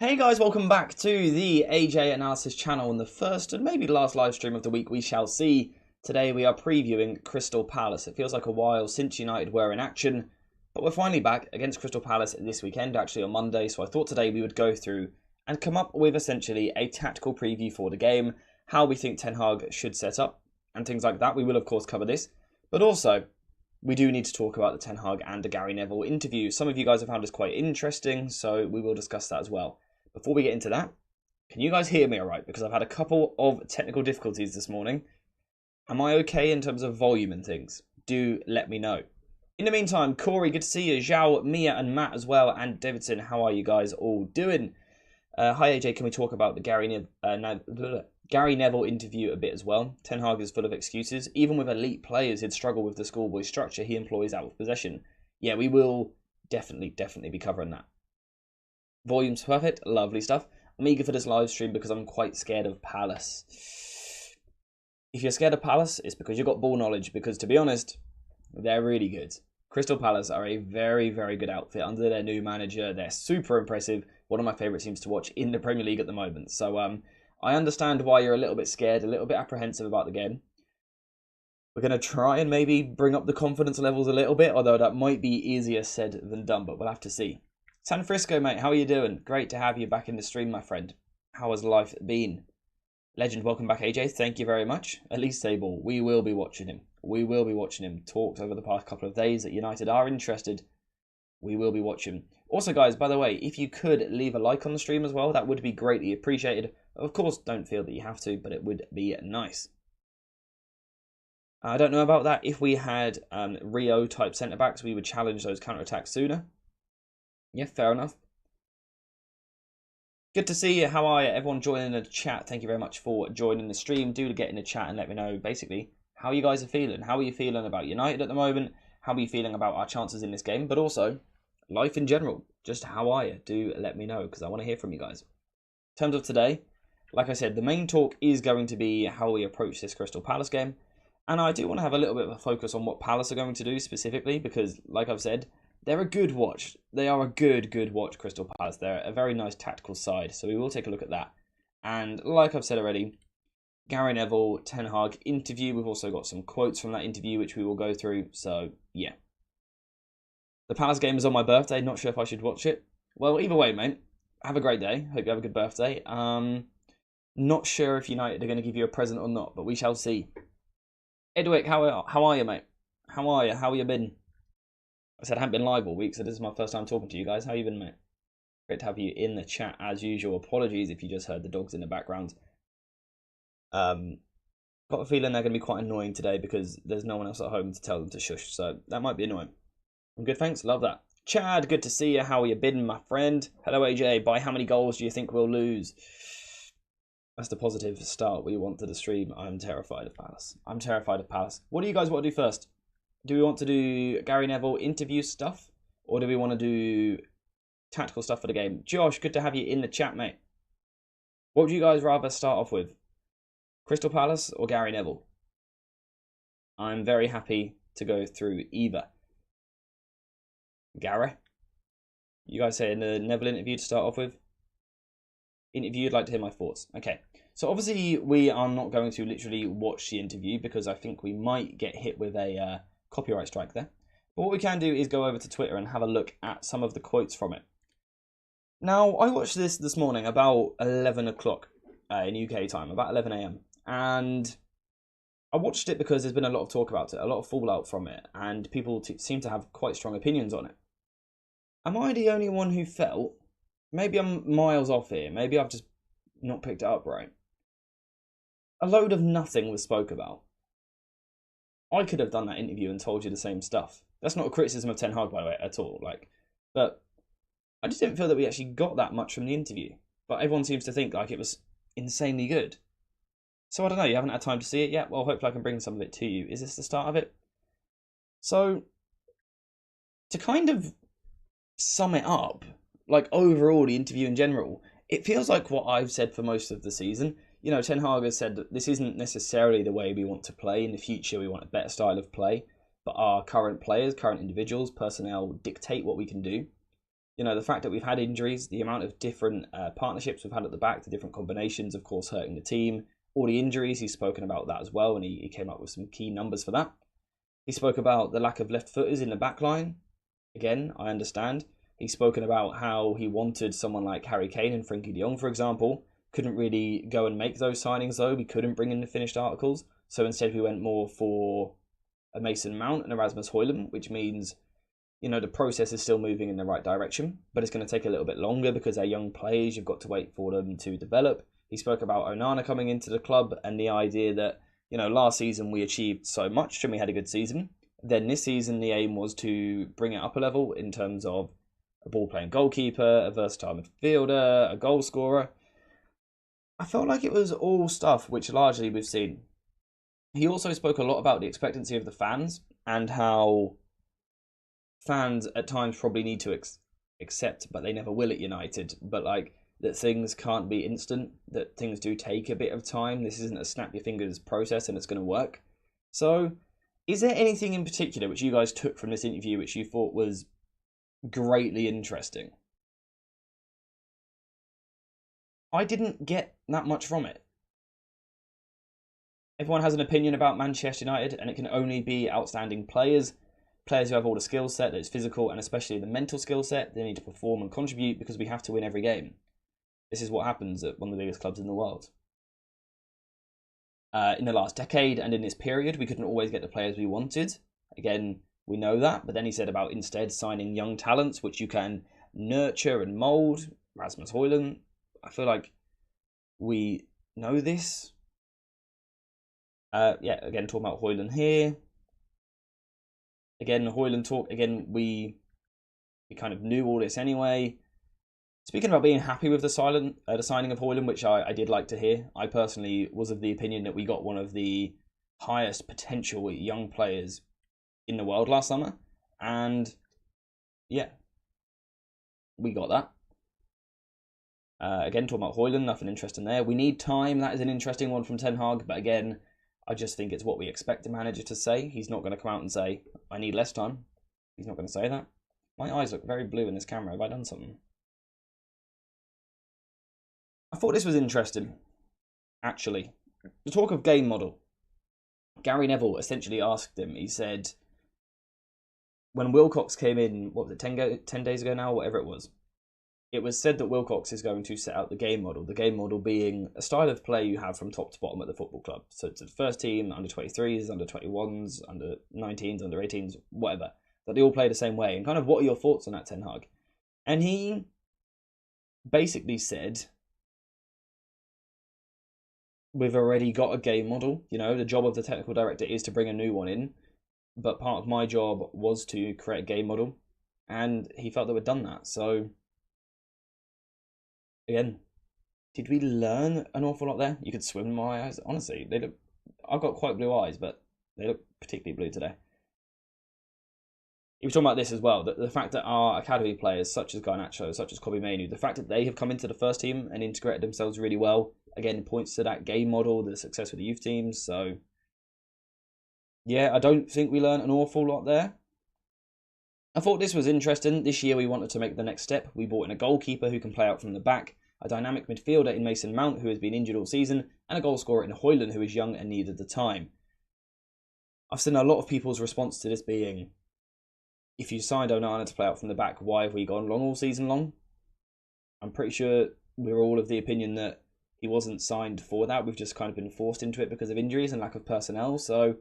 Hey guys, welcome back to the AJ Analysis channel and the first and maybe last live stream of the week we shall see. Today we are previewing Crystal Palace. It feels like a while since United were in action, but we're finally back against Crystal Palace this weekend, actually on Monday, so I thought today we would go through and come up with essentially a tactical preview for the game, how we think Ten Hag should set up, and things like that. We will of course cover this, but also we do need to talk about the Ten Hag and the Gary Neville interview. Some of you guys have found this quite interesting, so we will discuss that as well. Before we get into that, can you guys hear me all right? Because I've had a couple of technical difficulties this morning. Am I okay in terms of volume and things? Do let me know. In the meantime, Corey, good to see you. Zhao, Mia and Matt as well. And Davidson, how are you guys all doing? Hi AJ, can we talk about the Gary Neville interview a bit as well? Ten Hag is full of excuses. Even with elite players, he'd struggle with the schoolboy structure he employs out of possession. Yeah, we will definitely be covering that. Volume's perfect, lovely stuff. I'm eager for this live stream because I'm quite scared of Palace. If you're scared of Palace, it's because you've got ball knowledge, because to be honest, they're really good. Crystal Palace are a very good outfit under their new manager. They're super impressive. One of my favourite teams to watch in the Premier League at the moment. So I understand why you're a little bit scared, a little bit apprehensive about the game. We're going to try and maybe bring up the confidence levels a little bit, although that might be easier said than done, but we'll have to see. San Frisco, mate, how are you doing? Great to have you back in the stream, my friend. How has life been? Legend, welcome back, AJ. Thank you very much. Elise Sable, we will be watching him. We will be watching him. Talked over the past couple of days that United are interested. We will be watching. Also, guys, by the way, if you could leave a like on the stream as well, that would be greatly appreciated. Of course, don't feel that you have to, but it would be nice. I don't know about that. If we had Rio-type centre-backs, we would challenge those counter-attacks sooner. Yeah, fair enough. Good to see you. How are you? Everyone joining the chat. Thank you very much for joining the stream. Do get in the chat and let me know, basically, how you guys are feeling. How are you feeling about United at the moment? How are you feeling about our chances in this game? But also, life in general. Just how are you? Do let me know, because I want to hear from you guys. In terms of today, like I said, the main talk is going to be how we approach this Crystal Palace game. And I do want to have a little bit of a focus on what Palace are going to do specifically, because, like I've said, they're a good watch. They are a good watch, Crystal Palace. They're a very nice tactical side, so we will take a look at that. And like I've said already, Gary Neville, Ten Hag interview. We've also got some quotes from that interview, which we will go through. So, yeah. The Palace game is on my birthday. Not sure if I should watch it. Well, either way, mate. Have a great day. Hope you have a good birthday. Not sure if United are going to give you a present or not, but we shall see. Edwick, how are you, mate? How are you? How have you been? I said I haven't been live all week, so this is my first time talking to you guys. How you been, mate? Great to have you in the chat as usual. Apologies if you just heard the dogs in the background. Got a feeling they're going to be quite annoying today because there's no one else at home to tell them to shush, so that might be annoying. I'm good, thanks. Love that. Chad, good to see you. How are you been, my friend? Hello, AJ. By how many goals do you think we'll lose? That's the positive start we want to the stream. I'm terrified of Palace. I'm terrified of Palace. What do you guys want to do first? Do we want to do Gary Neville interview stuff? Or do we want to do tactical stuff for the game? Josh, good to have you in the chat, mate. What would you guys rather start off with? Crystal Palace or Gary Neville? I'm very happy to go through either. Gary? You guys say in the Neville interview to start off with? Interview, you'd like to hear my thoughts. Okay. So obviously we are not going to literally watch the interview because I think we might get hit with a copyright strike there. But what we can do is go over to Twitter and have a look at some of the quotes from it. Now, I watched this morning about 11 o'clock in UK time, about 11 a.m. And I watched it because there's been a lot of talk about it, a lot of fallout from it, and people seem to have quite strong opinions on it. Am I the only one who felt, maybe I'm miles off here, maybe I've just not picked it up right, a load of nothing was spoke about? I could have done that interview and told you the same stuff. That's not a criticism of Ten Hag, by the way, at all. But I just didn't feel that we actually got that much from the interview. But everyone seems to think like it was insanely good. So I don't know, you haven't had time to see it yet? Well, hopefully I can bring some of it to you. Is this the start of it? So, to kind of sum it up, like overall the interview in general, it feels like what I've said for most of the season. You know, Ten Hag has said that this isn't necessarily the way we want to play. In the future, we want a better style of play. But our current players, current individuals, personnel dictate what we can do. You know, the fact that we've had injuries, the amount of different partnerships we've had at the back, the different combinations, of course, hurting the team. All the injuries, he's spoken about that as well, and he came up with some key numbers for that. He spoke about the lack of left footers in the back line. Again, I understand. He's spoken about how he wanted someone like Harry Kane and Frenkie de Jong, for example. Couldn't really go and make those signings, though. We couldn't bring in the finished articles. So instead, we went more for a Mason Mount and Erasmus Højlund, which means, you know, the process is still moving in the right direction, but it's going to take a little bit longer because they're young players. You've got to wait for them to develop. He spoke about Onana coming into the club and the idea that, you know, last season we achieved so much and we had a good season. Then this season, the aim was to bring it up a level in terms of a ball-playing goalkeeper, a versatile midfielder, a goal scorer. I felt like it was all stuff which largely we've seen. He also spoke a lot about the expectancy of the fans and how fans at times probably need to accept, but they never will at United, but like that things can't be instant, that things do take a bit of time. This isn't a snap your fingers process and it's going to work. So, is there anything in particular which you guys took from this interview which you thought was greatly interesting? I didn't get that much from it. Everyone has an opinion about Manchester United, and it can only be outstanding players who have all the skill set that is physical and especially the mental skill set. They need to perform and contribute because we have to win every game. This is what happens at one of the biggest clubs in the world. In the last decade and in this period, we couldn't always get the players we wanted. Again, we know that. But then he said about instead signing young talents, which you can nurture and mould. Rasmus Højlund. I feel like we know this. Again, talking about Højlund here. Again, Højlund talk. Again, we kind of knew all this anyway. Speaking about being happy with the signing of Højlund, which I did like to hear. I personally was of the opinion that we got one of the highest potential young players in the world last summer. And yeah, we got that. Again, talking about Højlund, nothing interesting there. We need time. That is an interesting one from Ten Hag. But again, I just think it's what we expect a manager to say. He's not going to come out and say, I need less time. He's not going to say that. My eyes look very blue in this camera. Have I done something? I thought this was interesting, actually. The talk of game model. Gary Neville essentially asked him, he said, when Wilcox came in, what was it, 10 days ago now, whatever it was said that Wilcox is going to set out the game model being a style of play you have from top to bottom at the football club. So it's the first team, under 23s, under 21s, under 19s, under 18s, whatever. That they all play the same way. And kind of what are your thoughts on that, Ten Hag? And he basically said, we've already got a game model. You know, the job of the technical director is to bring a new one in. But part of my job was to create a game model. And he felt that we'd done that. So, again, did we learn an awful lot there? You could swim in my eyes. Honestly, I've got quite blue eyes, but they look particularly blue today. He was talking about this as well, that the fact that our academy players, such as Garnacho, such as Kobbie Mainoo, the fact that they have come into the first team and integrated themselves really well, again, points to that game model, the success with the youth teams. So, yeah, I don't think we learned an awful lot there. I thought this was interesting. This year we wanted to make the next step. We brought in a goalkeeper who can play out from the back, a dynamic midfielder in Mason Mount, who has been injured all season, and a goal scorer in Højlund, who is young and needed the time. I've seen a lot of people's response to this being, if you signed Onana to play out from the back, why have we gone long all season long? I'm pretty sure we're all of the opinion that he wasn't signed for that. We've just kind of been forced into it because of injuries and lack of personnel. So,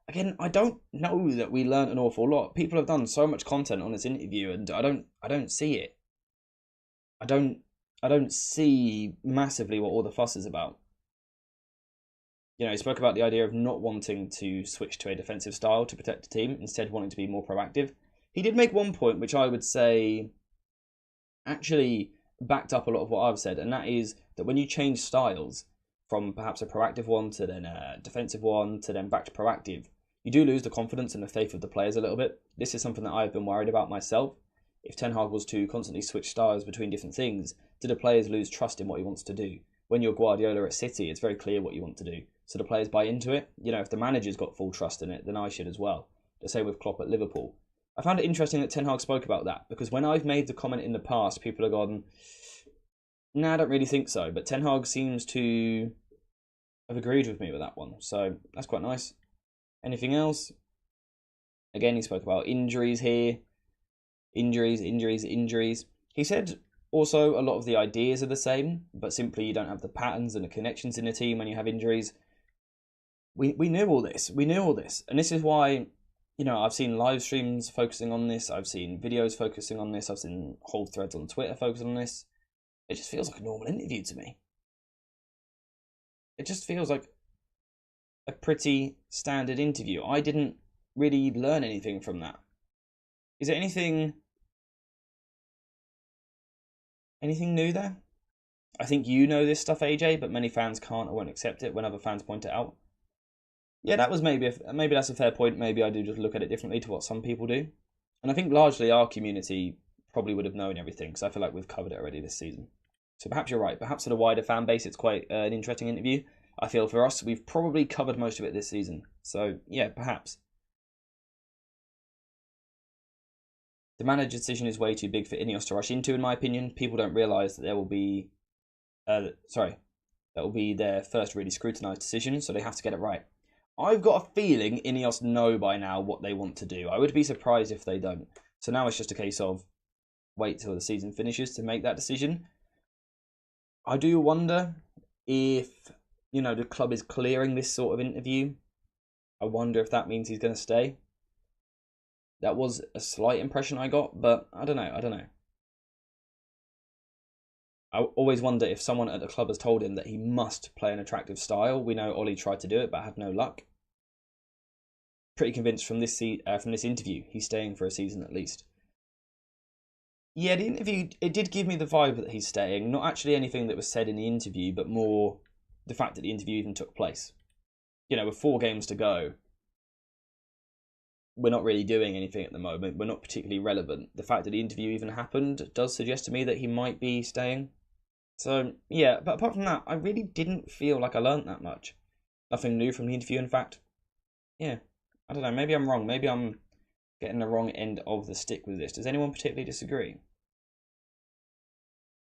again, I don't know that we learned an awful lot. People have done so much content on this interview, and I don't see it. I don't see massively what all the fuss is about. You know, he spoke about the idea of not wanting to switch to a defensive style to protect the team, instead wanting to be more proactive. He did make one point which I would say actually backed up a lot of what I've said, and that is that when you change styles from perhaps a proactive one to then a defensive one to then back to proactive, you do lose the confidence and the faith of the players a little bit. This is something that I've been worried about myself. If Ten Hag was to constantly switch styles between different things, do the players lose trust in what he wants to do? When you're Guardiola at City, it's very clear what you want to do. So the players buy into it. You know, if the manager's got full trust in it, then I should as well. The same with Klopp at Liverpool. I found it interesting that Ten Hag spoke about that, because when I've made the comment in the past, people have gone, nah, I don't really think so. But Ten Hag seems to have agreed with me with that one. So that's quite nice. Anything else? Again, he spoke about injuries here. Injuries. He said also a lot of the ideas are the same, but simply you don't have the patterns and the connections in the team when you have injuries. We knew all this. And this is why, I've seen live streams focusing on this. I've seen videos focusing on this. I've seen whole threads on Twitter focusing on this. It just feels like a normal interview to me. It just feels like a pretty standard interview. I didn't really learn anything from that. Is there anything new there? I think you know this stuff, AJ, but many fans can't or won't accept it when other fans point it out. Yeah, that was maybe that's a fair point. Maybe I do just look at it differently to what some people do. And I think largely our community probably would have known everything, because I feel like we've covered it already this season. So perhaps you're right. Perhaps for the wider fan base, it's quite an interesting interview. I feel for us, we've probably covered most of it this season. So yeah, perhaps. The manager decision is way too big for Ineos to rush into, in my opinion. People don't realise that that will be their first really scrutinised decision, so they have to get it right. I've got a feeling Ineos know by now what they want to do. I would be surprised if they don't. So now it's just a case of wait till the season finishes to make that decision. I do wonder if, the club is clearing this sort of interview. I wonder if that means he's going to stay. That was a slight impression I got, but I don't know. I always wonder if someone at the club has told him that he must play an attractive style. We know Ollie tried to do it, but had no luck. Pretty convinced from this interview, he's staying for a season at least. Yeah, the interview, it did give me the vibe that he's staying. Not actually anything that was said in the interview, but more the fact that the interview even took place. With 4 games to go, we're not really doing anything at the moment. We're not particularly relevant. The fact that the interview even happened does suggest to me that he might be staying. So, yeah, but apart from that, I really didn't feel like I learnt that much. Nothing new from the interview, in fact. Yeah, I don't know, maybe I'm wrong. Maybe I'm getting the wrong end of the stick with this. Does anyone particularly disagree?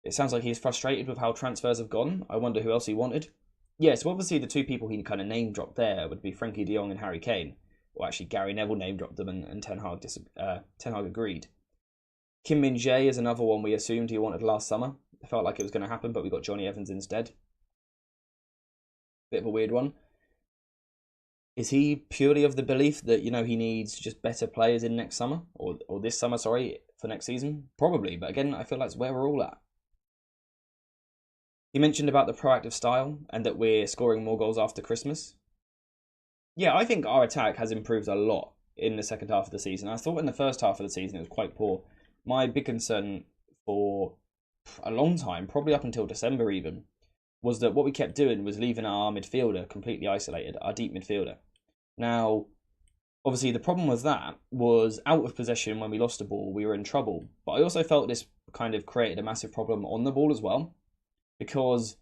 It sounds like he's frustrated with how transfers have gone. I wonder who else he wanted. Yeah, so obviously the 2 people he kind of name-dropped there would be Frankie de Jong and Harry Kane. Well, actually, Gary Neville name-dropped them and Ten Hag agreed. Kim Min-jae is another one we assumed he wanted last summer. It felt like it was going to happen, but we got Johnny Evans instead. Bit of a weird one. Is he purely of the belief that, he needs just better players in next summer? Or this summer, sorry, for next season? Probably, but again, I feel like it's where we're all at. He mentioned about the proactive style and that we're scoring more goals after Christmas. Yeah, I think our attack has improved a lot in the second half of the season. I thought in the first half of the season it was quite poor. My big concern for a long time, probably up until December even, was that what we kept doing was leaving our midfielder completely isolated, our deep midfielder. Now, obviously the problem with that was out of possession when we lost the ball, we were in trouble. But I also felt this kind of created a massive problem on the ball as well, because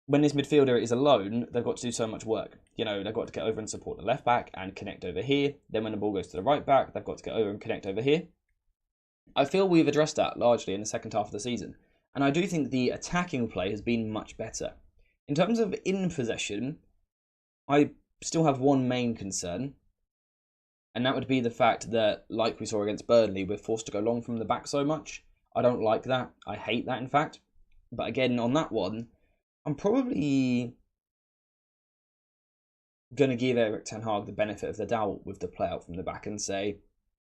when this midfielder is alone, they've got to do so much work. They've got to get over and support the left back and connect over here. Then when the ball goes to the right back, they've got to get over and connect over here. I feel we've addressed that largely in the second half of the season. And I do think the attacking play has been much better. In terms of in possession, I still have one main concern. And that would be the fact that, like we saw against Burnley, we're forced to go long from the back so much. I don't like that. I hate that, in fact. But again, on that one, I'm probably going to give Erik ten Hag the benefit of the doubt with the play out from the back and say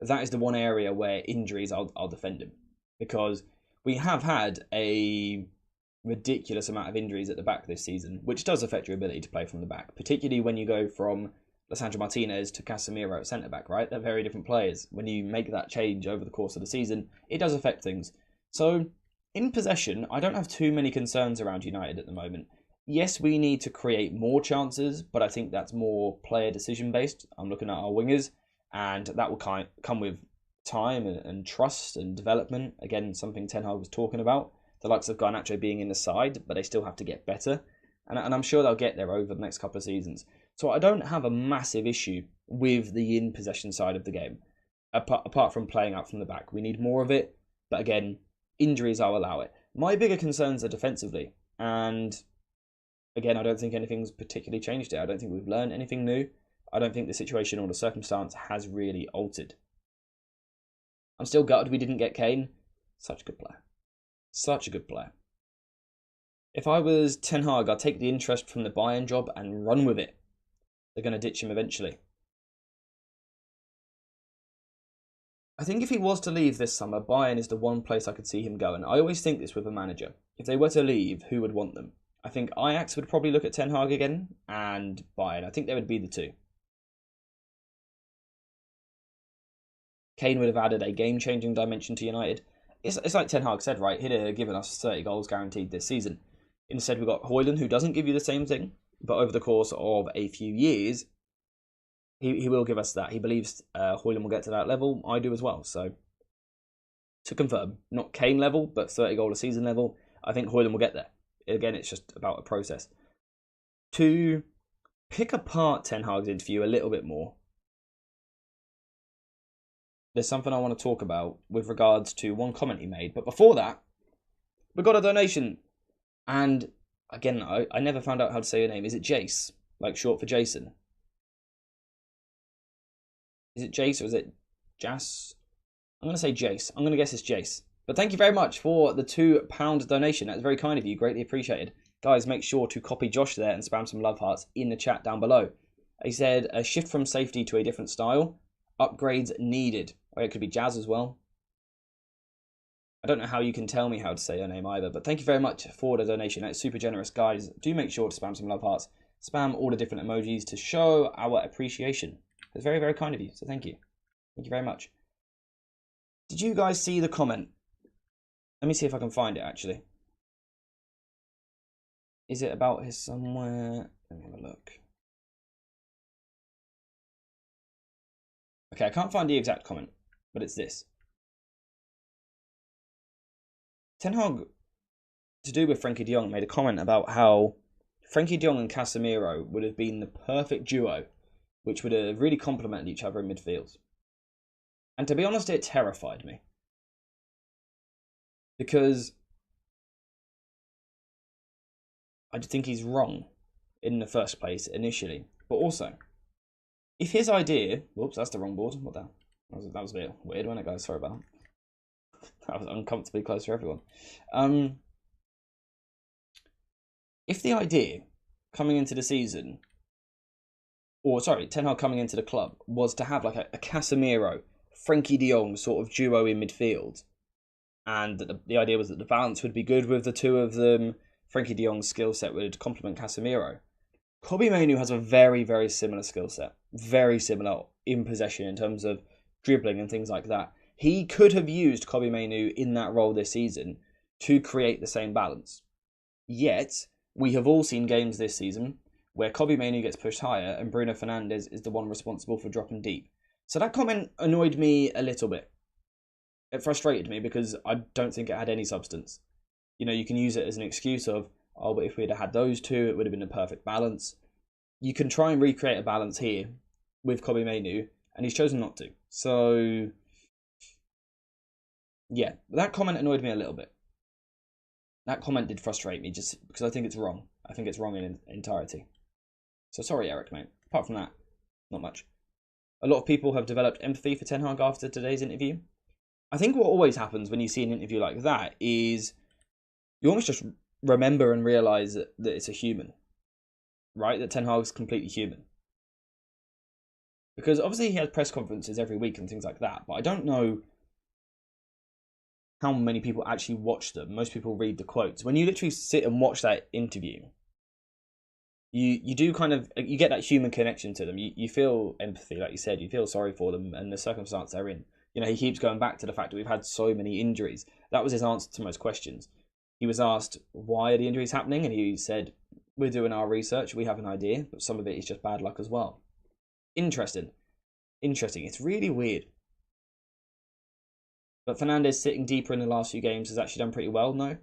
that is the one area where injuries I'll defend him, because we have had a ridiculous amount of injuries at the back this season, which does affect your ability to play from the back, particularly when you go from Lissandro Martinez to Casemiro at centre back, right? They're very different players. When you make that change over the course of the season, it does affect things. So in possession, I don't have too many concerns around United at the moment. Yes, we need to create more chances, but I think that's more player decision based. I'm looking at our wingers, and that will come with time and trust and development. Again, something Ten Hag was talking about. The likes of Garnacho being in the side, but they still have to get better. And I'm sure they'll get there over the next couple of seasons. So I don't have a massive issue with the in-possession side of the game. apart from playing out from the back. We need more of it, but again, injuries, I'll allow it. My bigger concerns are defensively, and again, I don't think anything's particularly changed here. I don't think we've learned anything new. I don't think the situation or the circumstance has really altered. I'm still gutted we didn't get Kane. Such a good player. Such a good player. If I was Ten Hag, I'd take the interest from the Bayern job and run with it. They're going to ditch him eventually. I think if he was to leave this summer, Bayern is the one place I could see him going. I always think this with a manager. If they were to leave, who would want them? I think Ajax would probably look at Ten Hag again, and Bayern. I think they would be the two. Kane would have added a game-changing dimension to United. It's like Ten Hag said, right? He'd have given us 30 goals guaranteed this season. Instead, we've got Højlund, who doesn't give you the same thing, but over the course of a few years, he will give us that. He believes Højlund will get to that level. I do as well. So, to confirm, not Kane level, but 30 goal a season level, I think Højlund will get there. Again, it's just about a process. To pick apart Ten Hag's interview a little bit more, there's something I want to talk about with regards to one comment he made. But before that, we got a donation. And again, I never found out how to say your name. Is it Jace? Like short for Jason? Is it Jace or is it Jas? I'm going to say Jace. I'm going to guess it's Jace. But thank you very much for the £2 donation. That's very kind of you. Greatly appreciated. Guys, make sure to copy Josh there and spam some love hearts in the chat down below. He said, a shift from safety to a different style. Upgrades needed. Or it could be Jazz as well. I don't know how you can tell me how to say your name either. But thank you very much for the donation. That's super generous. Guys, do make sure to spam some love hearts. Spam all the different emojis to show our appreciation. It's very, very kind of you. So thank you. Thank you very much. Did you guys see the comment? Let me see if I can find it, actually. Is it about his somewhere? Let me have a look. Okay, I can't find the exact comment, but it's this. Ten Hag, to do with Frenkie de Jong, made a comment about how Frenkie de Jong and Casemiro would have been the perfect duo, which would have really complemented each other in midfield. And to be honest, it terrified me. Because I think he's wrong in the first place initially. But also, if his idea... Whoops, that's the wrong board. What the hell? That was a bit weird, wasn't it, guys? Sorry about that. That was uncomfortably close for everyone. If the idea coming into the season... Or, sorry, Ten Hag coming into the club was to have like a Casemiro, Frenkie de Jong sort of duo in midfield. And the idea was that the balance would be good with the two of them. Frenkie de Jong's skill set would complement Casemiro. Kobbie Mainoo has a very, very similar skill set. Very similar in possession in terms of dribbling and things like that. He could have used Kobbie Mainoo in that role this season to create the same balance. Yet, we have all seen games this season where Kobbie Mainoo gets pushed higher and Bruno Fernandes is the one responsible for dropping deep. So that comment annoyed me a little bit. It frustrated me because I don't think it had any substance. You know, you can use it as an excuse of, oh, but if we'd have had those two, it would have been a perfect balance. You can try and recreate a balance here with Kobbie Mainoo, and he's chosen not to. So, yeah, that comment annoyed me a little bit. That comment did frustrate me just because I think it's wrong. I think it's wrong in entirety. So sorry, Eric, mate. Apart from that, not much. A lot of people have developed empathy for Ten Hag after today's interview. I think what always happens when you see an interview like that is you almost just remember and realise that it's a human. Right? That Ten Hag's completely human. Because obviously he has press conferences every week and things like that, but I don't know how many people actually watch them. Most people read the quotes. When you literally sit and watch that interview, you do kind of, you get that human connection to them. You feel empathy, like you said. You feel sorry for them and the circumstance they're in. You know, he keeps going back to the fact that we've had so many injuries. That was his answer to most questions. He was asked, why are the injuries happening? And he said, we're doing our research. We have an idea, but some of it is just bad luck as well. Interesting. It's really weird. But Fernandes sitting deeper in the last few games has actually done pretty well, no?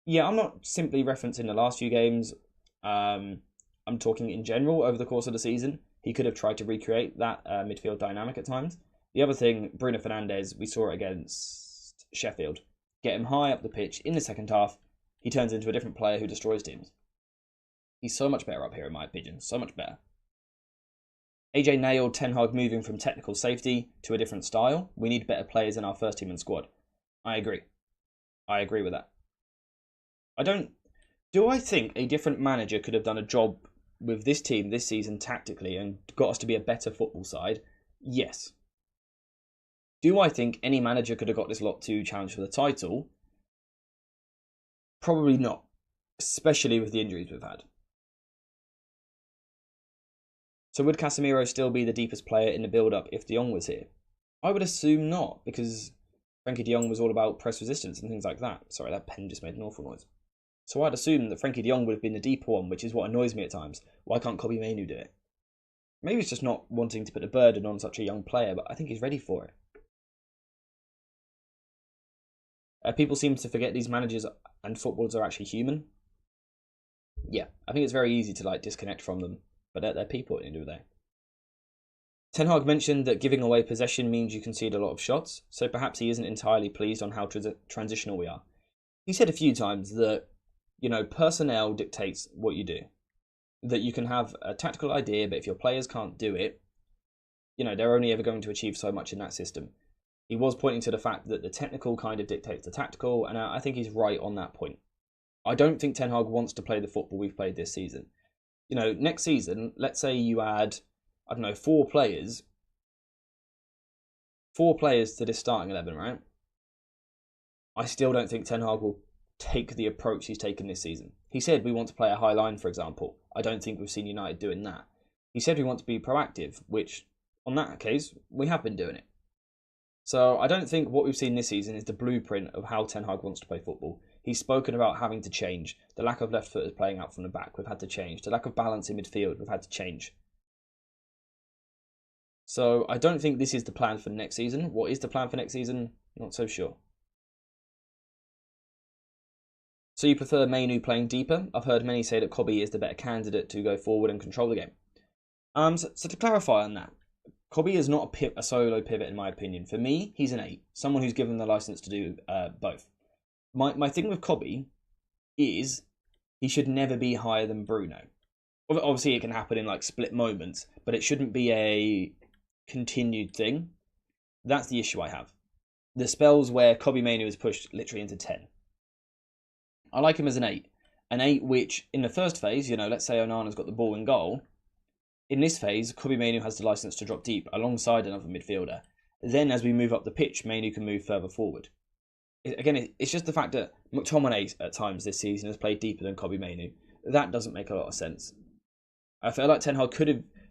Yeah, I'm not simply referencing the last few games. I'm talking in general over the course of the season. He could have tried to recreate that midfield dynamic at times. The other thing, Bruno Fernandes, we saw it against Sheffield. Get him high up the pitch in the second half, he turns into a different player who destroys teams. He's so much better up here, in my opinion. So much better. AJ nailed Ten Hag moving from technical safety to a different style. We need better players in our first team and squad. I agree. I agree with that. Do I think a different manager could have done a job with this team this season tactically and got us to be a better football side? Yes. Do I think any manager could have got this lot to challenge for the title? Probably not. Especially with the injuries we've had. So would Casemiro still be the deepest player in the build-up if De Jong was here? I would assume not, because Frankie De Jong was all about press resistance and things like that. Sorry, that pen just made an awful noise. So I'd assume that Frankie De Jong would have been the deeper one, which is what annoys me at times. Why can't Kobbie Mainoo do it? Maybe it's just not wanting to put the burden on such a young player, but I think he's ready for it. People seem to forget these managers and footballers are actually human. Yeah, I think it's very easy to disconnect from them, but they're people at the end of the day. Ten Hag mentioned that giving away possession means you concede a lot of shots, so perhaps he isn't entirely pleased on how transitional we are. He said a few times that, personnel dictates what you do. That you can have a tactical idea, but if your players can't do it, they're only ever going to achieve so much in that system. He was pointing to the fact that the technical kind of dictates the tactical, and I think he's right on that point. I don't think Ten Hag wants to play the football we've played this season. Next season, let's say you add, 4 players to this starting 11, right? I still don't think Ten Hag will take the approach he's taken this season. He said we want to play a high line, for example. I don't think we've seen United doing that. He said we want to be proactive, which, on that case, we have been doing it. So I don't think what we've seen this season is the blueprint of how Ten Hag wants to play football. He's spoken about having to change. The lack of left footers playing out from the back, we've had to change. The lack of balance in midfield, we've had to change. So I don't think this is the plan for next season. What is the plan for next season? Not so sure. So you prefer Mainoo playing deeper? I've heard many say that Kobbie is the better candidate to go forward and control the game. So to clarify on that, Kobbie is not a solo pivot in my opinion. For me, he's an 8. Someone who's given the license to do both. My thing with Kobbie is he should never be higher than Bruno. Obviously, it can happen in split moments, but it shouldn't be a continued thing. That's the issue I have. The spells where Kobbie Mainoo is pushed literally into 10. I like him as an 8. An 8 which, in the first phase, let's say Onana's got the ball in goal. In this phase, Kobbie Mainoo has the license to drop deep alongside another midfielder. Then, as we move up the pitch, Mainoo can move further forward. Again, it's just the fact that McTominay at times this season has played deeper than Kobbie Mainoo. That doesn't make a lot of sense. I feel like Ten Hag's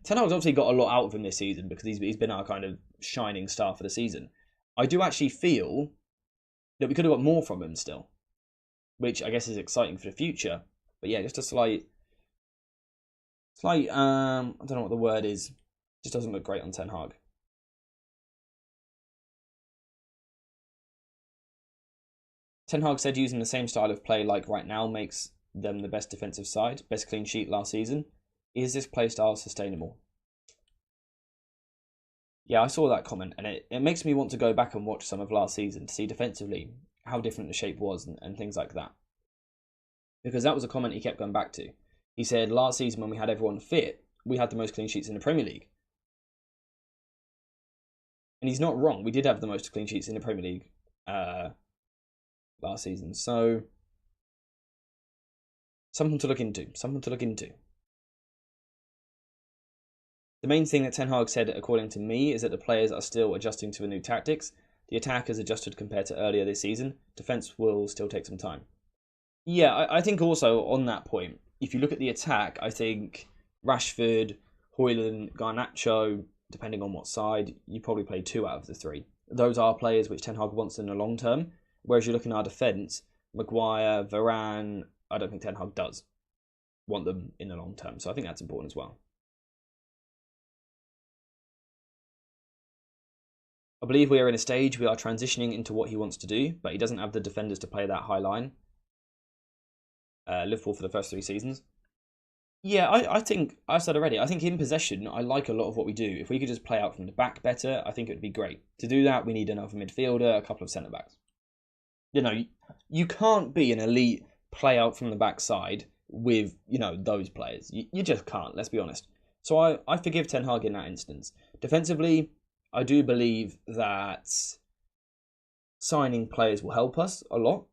obviously got a lot out of him this season because he's been our kind of shining star for the season. I do actually feel that we could have got more from him still, which I guess is exciting for the future. But yeah, just a slight, I don't know what the word is. Just doesn't look great on Ten Hag. Ten Hag said using the same style of play like right now makes them the best defensive side, best clean sheet last season. Is this play style sustainable? Yeah, I saw that comment, and it makes me want to go back and watch some of last season to see defensively how different the shape was and things like that. Because that was a comment he kept going back to. He said last season when we had everyone fit, we had the most clean sheets in the Premier League. And he's not wrong. We did have the most clean sheets in the Premier League last season. So, something to look into. The main thing that Ten Hag said, according to me, is that the players are still adjusting to the new tactics. The attack has adjusted compared to earlier this season. Defence will still take some time. Yeah, I think also on that point, if you look at the attack, I think Rashford, Højlund, Garnacho, depending on what side, you probably play 2 out of the 3. Those are players which Ten Hag wants in the long term. Whereas you look in our defence, Maguire, Varane, I don't think Ten Hag does want them in the long term. So I think that's important as well. I believe we are in a stage we are transitioning into what he wants to do, but he doesn't have the defenders to play that high line. Liverpool for the first 3 seasons. Yeah, I think I said already. I think in possession, I like a lot of what we do. If we could just play out from the back better, I think it would be great. To do that, we need another midfielder, a couple of centre backs. You can't be an elite play out from the backside with those players. You just can't. Let's be honest. So I forgive Ten Hag in that instance. Defensively, I do believe that signing players will help us a lot.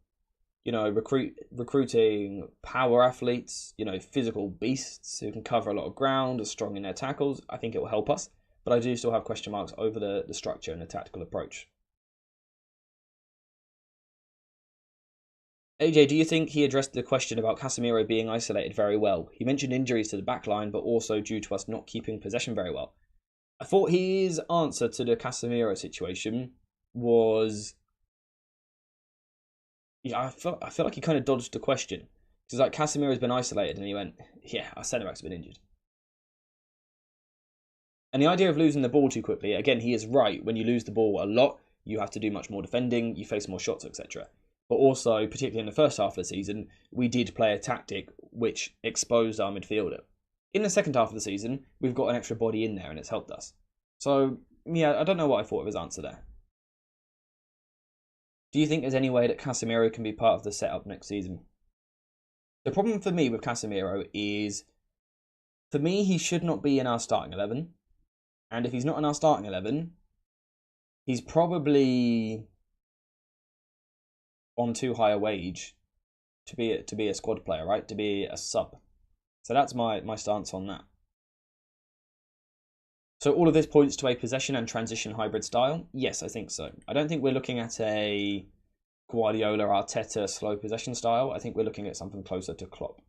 Recruiting power athletes, physical beasts who can cover a lot of ground, are strong in their tackles. I think it will help us, but I do still have question marks over the structure and the tactical approach. AJ, do you think he addressed the question about Casemiro being isolated very well? He mentioned injuries to the back line, but also due to us not keeping possession very well. I thought his answer to the Casemiro situation was... Yeah, I feel like he kind of dodged the question. Because like Casemiro's been isolated, and he went, "Yeah, our centre back's been injured." And the idea of losing the ball too quickly, again, he is right. When you lose the ball a lot, you have to do much more defending, you face more shots, etc. But also, particularly in the first half of the season, we did play a tactic which exposed our midfielder. In the second half of the season, we've got an extra body in there, and it's helped us. So yeah, I don't know what I thought of his answer there. Do you think there's any way that Casemiro can be part of the setup next season? The problem for me with Casemiro is, for me, he should not be in our starting 11. And if he's not in our starting 11, he's probably on too high a wage to be a squad player, right? To be a sub. So that's my stance on that. So all of this points to a possession and transition hybrid style? Yes, I think so. I don't think we're looking at a Guardiola, Arteta slow possession style. I think we're looking at something closer to Klopp.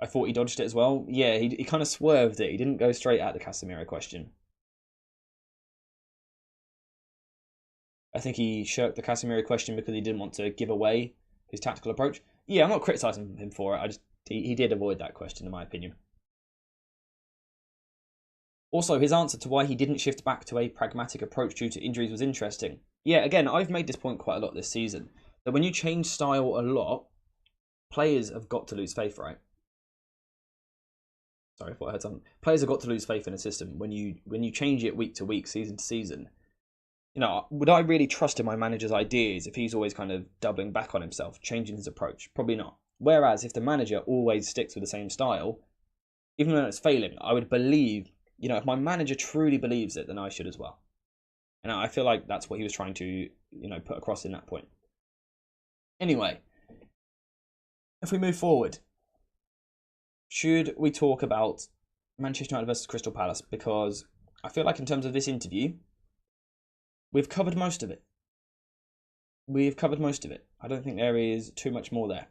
I thought he dodged it as well. Yeah, he kind of swerved it. He didn't go straight at the Casemiro question. I think he shirked the Casemiro question because he didn't want to give away his tactical approach. Yeah, I'm not criticising him for it. He did avoid that question, in my opinion. Also, his answer to why he didn't shift back to a pragmatic approach due to injuries was interesting. Yeah, again, I've made this point quite a lot this season, that when you change style a lot, players have got to lose faith, right? Sorry, I thought I heard something. Players have got to lose faith in a system when you change it week to week, season to season. Would I really trust in my manager's ideas if he's always kind of doubling back on himself, changing his approach? Probably not. Whereas if the manager always sticks with the same style, even when it's failing, I would believe, if my manager truly believes it, then I should as well. And I feel like that's what he was trying to, put across in that point. Anyway, if we move forward, should we talk about Manchester United versus Crystal Palace? Because I feel like in terms of this interview, we've covered most of it. I don't think there is too much more there.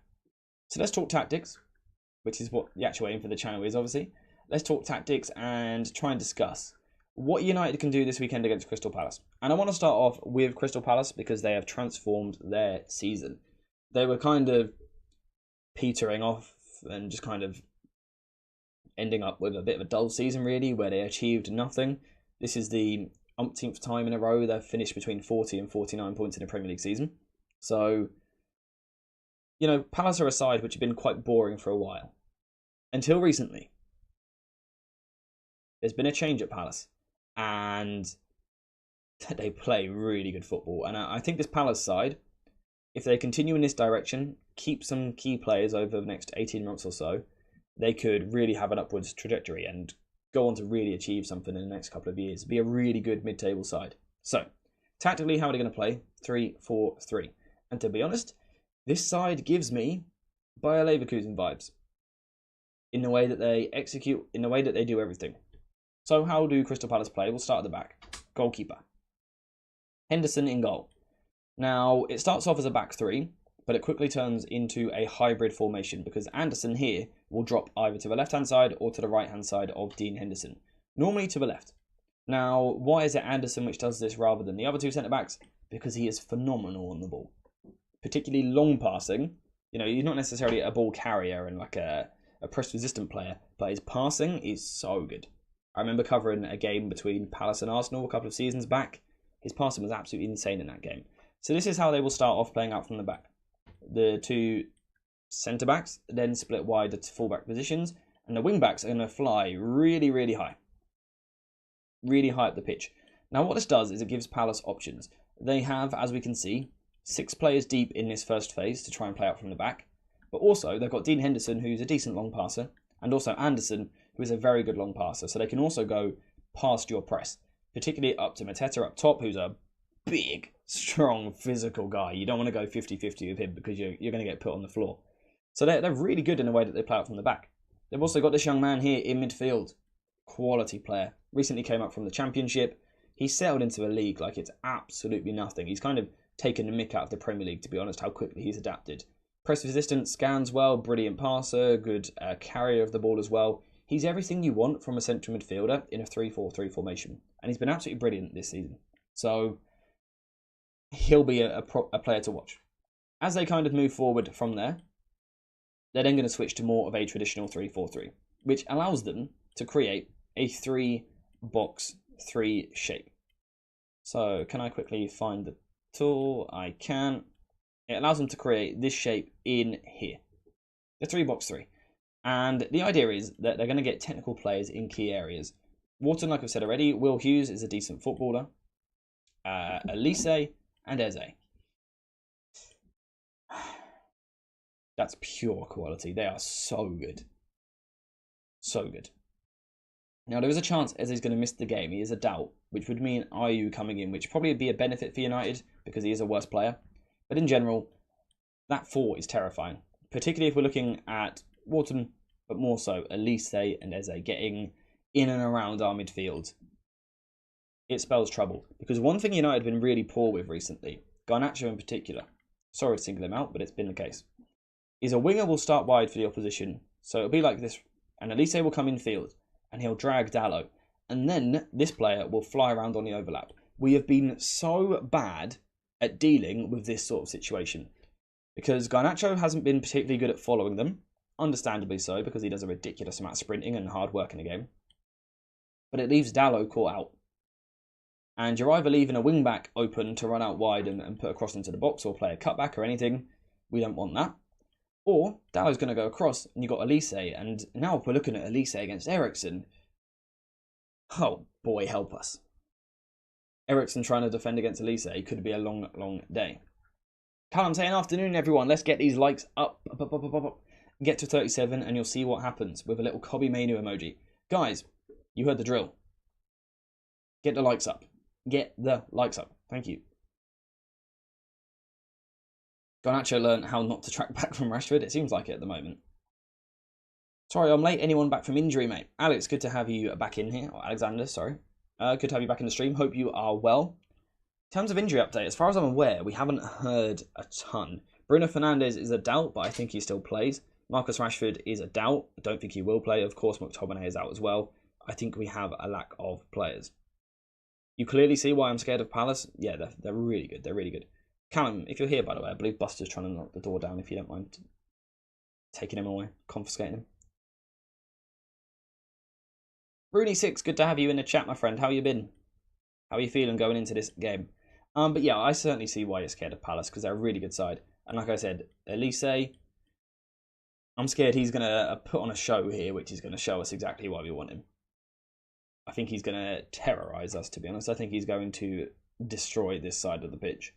So let's talk tactics, which is what the actual aim for the channel is, obviously. Let's talk tactics and try and discuss what United can do this weekend against Crystal Palace. And I want to start off with Crystal Palace because they have transformed their season. They were kind of petering off and just kind of ending up with a bit of a dull season, really, where they achieved nothing. This is the umpteenth time in a row they've finished between 40 and 49 points in a Premier League season. So, Palace are a side which have been quite boring for a while. Until recently. There's been a change at Palace, and they play really good football. And I think this Palace side, if they continue in this direction, keep some key players over the next 18 months or so, they could really have an upwards trajectory and go on to really achieve something in the next couple of years. Be a really good mid-table side. So, tactically, how are they going to play? 3-4-3. And to be honest, this side gives me Bayer Leverkusen vibes. In the way that they execute, in the way that they do everything. So how do Crystal Palace play? We'll start at the back. Goalkeeper. Henderson in goal. Now, it starts off as a back three, but it quickly turns into a hybrid formation because Anderson here will drop either to the left-hand side or to the right-hand side of Dean Henderson. Normally to the left. Now, why is it Anderson which does this rather than the other two centre-backs? Because he is phenomenal on the ball. Particularly long passing. He's not necessarily a ball carrier and like a press-resistant player, but his passing is so good. I remember covering a game between Palace and Arsenal a couple of seasons back. His passing was absolutely insane in that game. So this is how they will start off playing out from the back. The two centre-backs then split wide to full-back positions, and the wing-backs are going to fly really, really high. Really high up the pitch. Now what this does is it gives Palace options. They have, as we can see, 6 players deep in this first phase to try and play out from the back. But also, they've got Dean Henderson, who's a decent long passer, and also Anderson, who is a very good long passer. So they can also go past your press, particularly up to Mateta up top, who's a big, strong, physical guy. You don't want to go 50-50 with him because you're going to get put on the floor. So they're really good in the way that they play out from the back. They've also got this young man here in midfield. Quality player. Recently came up from the Championship. He's settled into a league like it's absolutely nothing. He's kind of taken the mick out of the Premier League, to be honest, how quickly he's adapted. Press resistant, scans well, brilliant passer, good carrier of the ball as well. He's everything you want from a central midfielder in a 3-4-3 formation. And he's been absolutely brilliant this season. So he'll be a player to watch. As they kind of move forward from there, they're then going to switch to more of a traditional 3-4-3, which allows them to create a 3-box-3 shape. So can I quickly find the tool? I can. It allows them to create this shape in here, the 3-box-3. And the idea is that they're going to get technical players in key areas. Wharton, like I've said already, Will Hughes is a decent footballer. Elise and Eze. That's pure quality. They are so good. So good. Now, there is a chance Eze's going to miss the game. He is a doubt, which would mean Ayew coming in, which probably would be a benefit for United because he is a worse player. But in general, that 4 is terrifying, particularly if we're looking at Wharton, but more so Elise and Eze getting in and around our midfield. It spells trouble, because one thing United have been really poor with recently, Garnacho in particular, sorry to single him out, but it's been the case, is a winger will start wide for the opposition. So it'll be like this, and Elise will come in field, and he'll drag Dalot, and then this player will fly around on the overlap. We have been so bad at dealing with this sort of situation, because Garnacho hasn't been particularly good at following them, understandably so, because he does a ridiculous amount of sprinting and hard work in the game. But it leaves Dalot caught out. And you're either leaving a wing-back open to run out wide and put a cross into the box or play a cutback or anything. We don't want that. Or Dalot's going to go across and you've got Elise. And now if we're looking at Elise against Eriksen, oh boy, help us. Eriksen trying to defend against Elise could be a long, long day. Callum saying, afternoon everyone, let's get these likes up. Get to 37 and you'll see what happens with a little Kobe Mainu emoji. Guys, you heard the drill. Get the likes up. Get the likes up. Thank you. Garnacho learned how not to track back from Rashford. It seems like it at the moment. Sorry, I'm late. Anyone back from injury, mate? Alex, good to have you back in here. Or Alexander, sorry. Good to have you back in the stream. Hope you are well. In terms of injury update, as far as I'm aware, we haven't heard a ton. Bruno Fernandes is a doubt, but I think he still plays. Marcus Rashford is a doubt. I don't think he will play. Of course, McTominay is out as well. I think we have a lack of players. You clearly see why I'm scared of Palace. Yeah, they're really good. They're really good. Callum, if you're here, by the way, I believe Buster's trying to knock the door down, if you don't mind taking him away, confiscating him. Rooney6, good to have you in the chat, my friend. How you been? How are you feeling going into this game? But yeah, I certainly see why you're scared of Palace, because they're a really good side. And like I said, Elise, I'm scared he's going to put on a show here, which is going to show us exactly why we want him. I think he's going to terrorise us, to be honest. I think he's going to destroy this side of the pitch.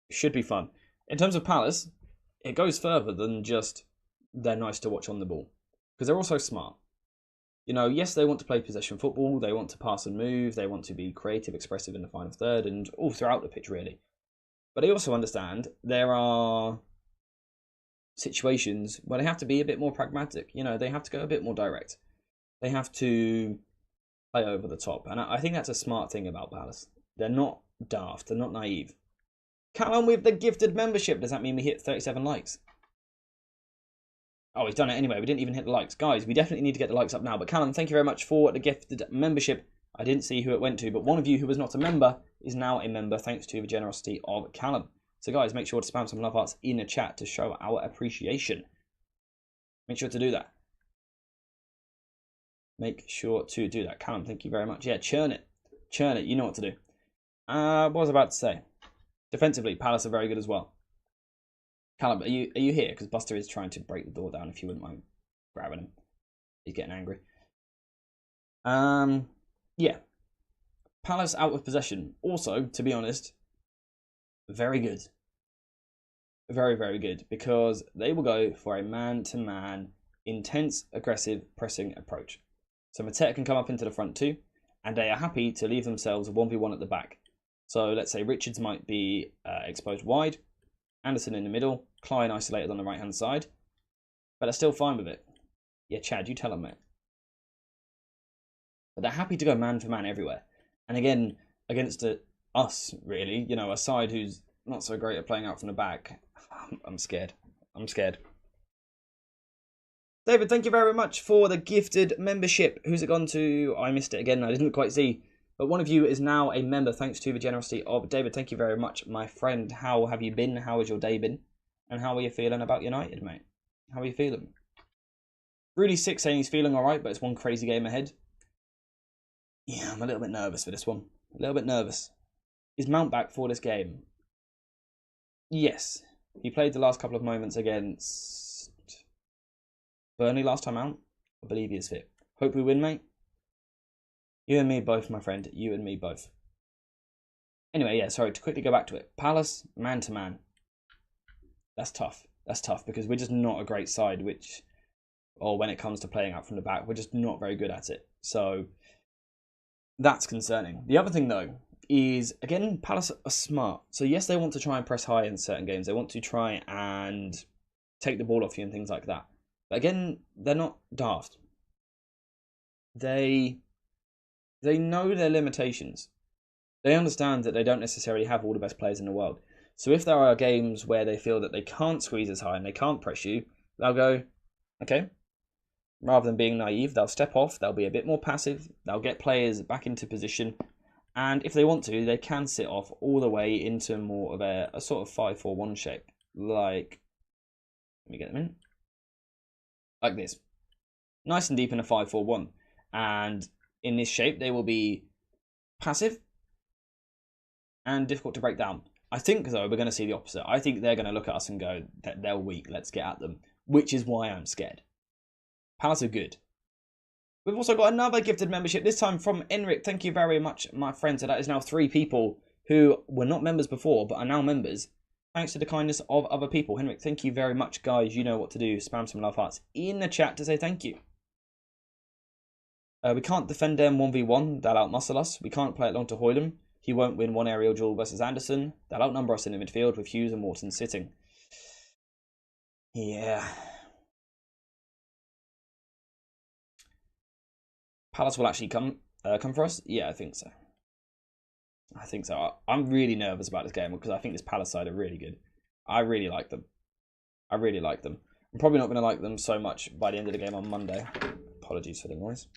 It should be fun. In terms of Palace, it goes further than just they're nice to watch on the ball. Because they're also smart. You know, yes, they want to play possession football. They want to pass and move. They want to be creative, expressive in the final third and all throughout the pitch, really. But they also understand there are situations where they have to be a bit more pragmatic. You know, they have to go a bit more direct. They have to play over the top. And I think that's a smart thing about Palace. They're not daft. They're not naive. Callum with the gifted membership. Does that mean we hit 37 likes? Oh, he's done it anyway. We didn't even hit the likes. Guys, we definitely need to get the likes up now. But Callum, thank you very much for the gifted membership. I didn't see who it went to, but one of you who was not a member is now a member thanks to the generosity of Callum. So guys, make sure to spam some love hearts in the chat to show our appreciation. Make sure to do that. Make sure to do that. Callum, thank you very much. Yeah, churn it. Churn it. You know what to do. What was I about to say? Defensively, Palace are very good as well. Callum, are you here? Because Buster is trying to break the door down. If you wouldn't mind grabbing him, he's getting angry. Yeah. Palace out of possession. Also, to be honest, very good. Very, very good, because they will go for a man-to-man, intense, aggressive, pressing approach. So Mateta can come up into the front too, and they are happy to leave themselves a 1v1 at the back. So let's say Richards might be exposed wide, Anderson in the middle, Klein isolated on the right-hand side, but they're still fine with it. Yeah, Chad, you tell them, mate. But they're happy to go man-for-man everywhere. And again, against us, really, you know, a side who's not so great at playing out from the back, I'm scared. I'm scared. David, thank you very much for the gifted membership. Who's it gone to? I missed it again. I didn't quite see. But one of you is now a member thanks to the generosity of David. Thank you very much, my friend. How have you been? How has your day been? And how are you feeling about United, mate? How are you feeling? Really sick saying he's feeling all right, but it's one crazy game ahead. Yeah, I'm a little bit nervous for this one. A little bit nervous. Is Mount back for this game? Yes. He played the last couple of moments against Burnley last time out. I believe he is fit. Hope we win, mate. You and me both, my friend. You and me both. Anyway, yeah, sorry, to quickly go back to it. Palace, man-to-man. That's tough. That's tough because we're just not a great side, or when it comes to playing out from the back, we're just not very good at it. So that's concerning. The other thing, though, is, again, Palace are smart. So, yes, they want to try and press high in certain games. They want to try and take the ball off you and things like that. But, again, they're not daft. They know their limitations. They understand that they don't necessarily have all the best players in the world. So if there are games where they feel that they can't squeeze as high and they can't press you, they'll go, okay. Rather than being naive, they'll step off, they'll be a bit more passive, they'll get players back into position, and if they want to, they can sit off all the way into more of a sort of 5-4-1 shape. Like, let me get them in. Like this. Nice and deep in a 5-4-1. And in this shape, they will be passive and difficult to break down. I think, though, we're going to see the opposite. I think they're going to look at us and go, they're weak, let's get at them. Which is why I'm scared. Palace are good. We've also got another gifted membership, this time from Enric. Thank you very much, my friend. So that is now 3 people who were not members before, but are now members, thanks to the kindness of other people. Henrik, thank you very much, guys. You know what to do. Spam some love hearts in the chat to say thank you. We can't defend them 1v1. They'll outmuscle us. We can't play it long to Hoyland. He won't win one aerial duel versus Anderson. They'll outnumber us in the midfield with Hughes and Morton sitting. Yeah. Palace will actually come for us? Yeah, I think so. I think so. I'm really nervous about this game because I think this Palace side are really good. I really like them. I really like them. I'm probably not going to like them so much by the end of the game on Monday. Apologies for the noise.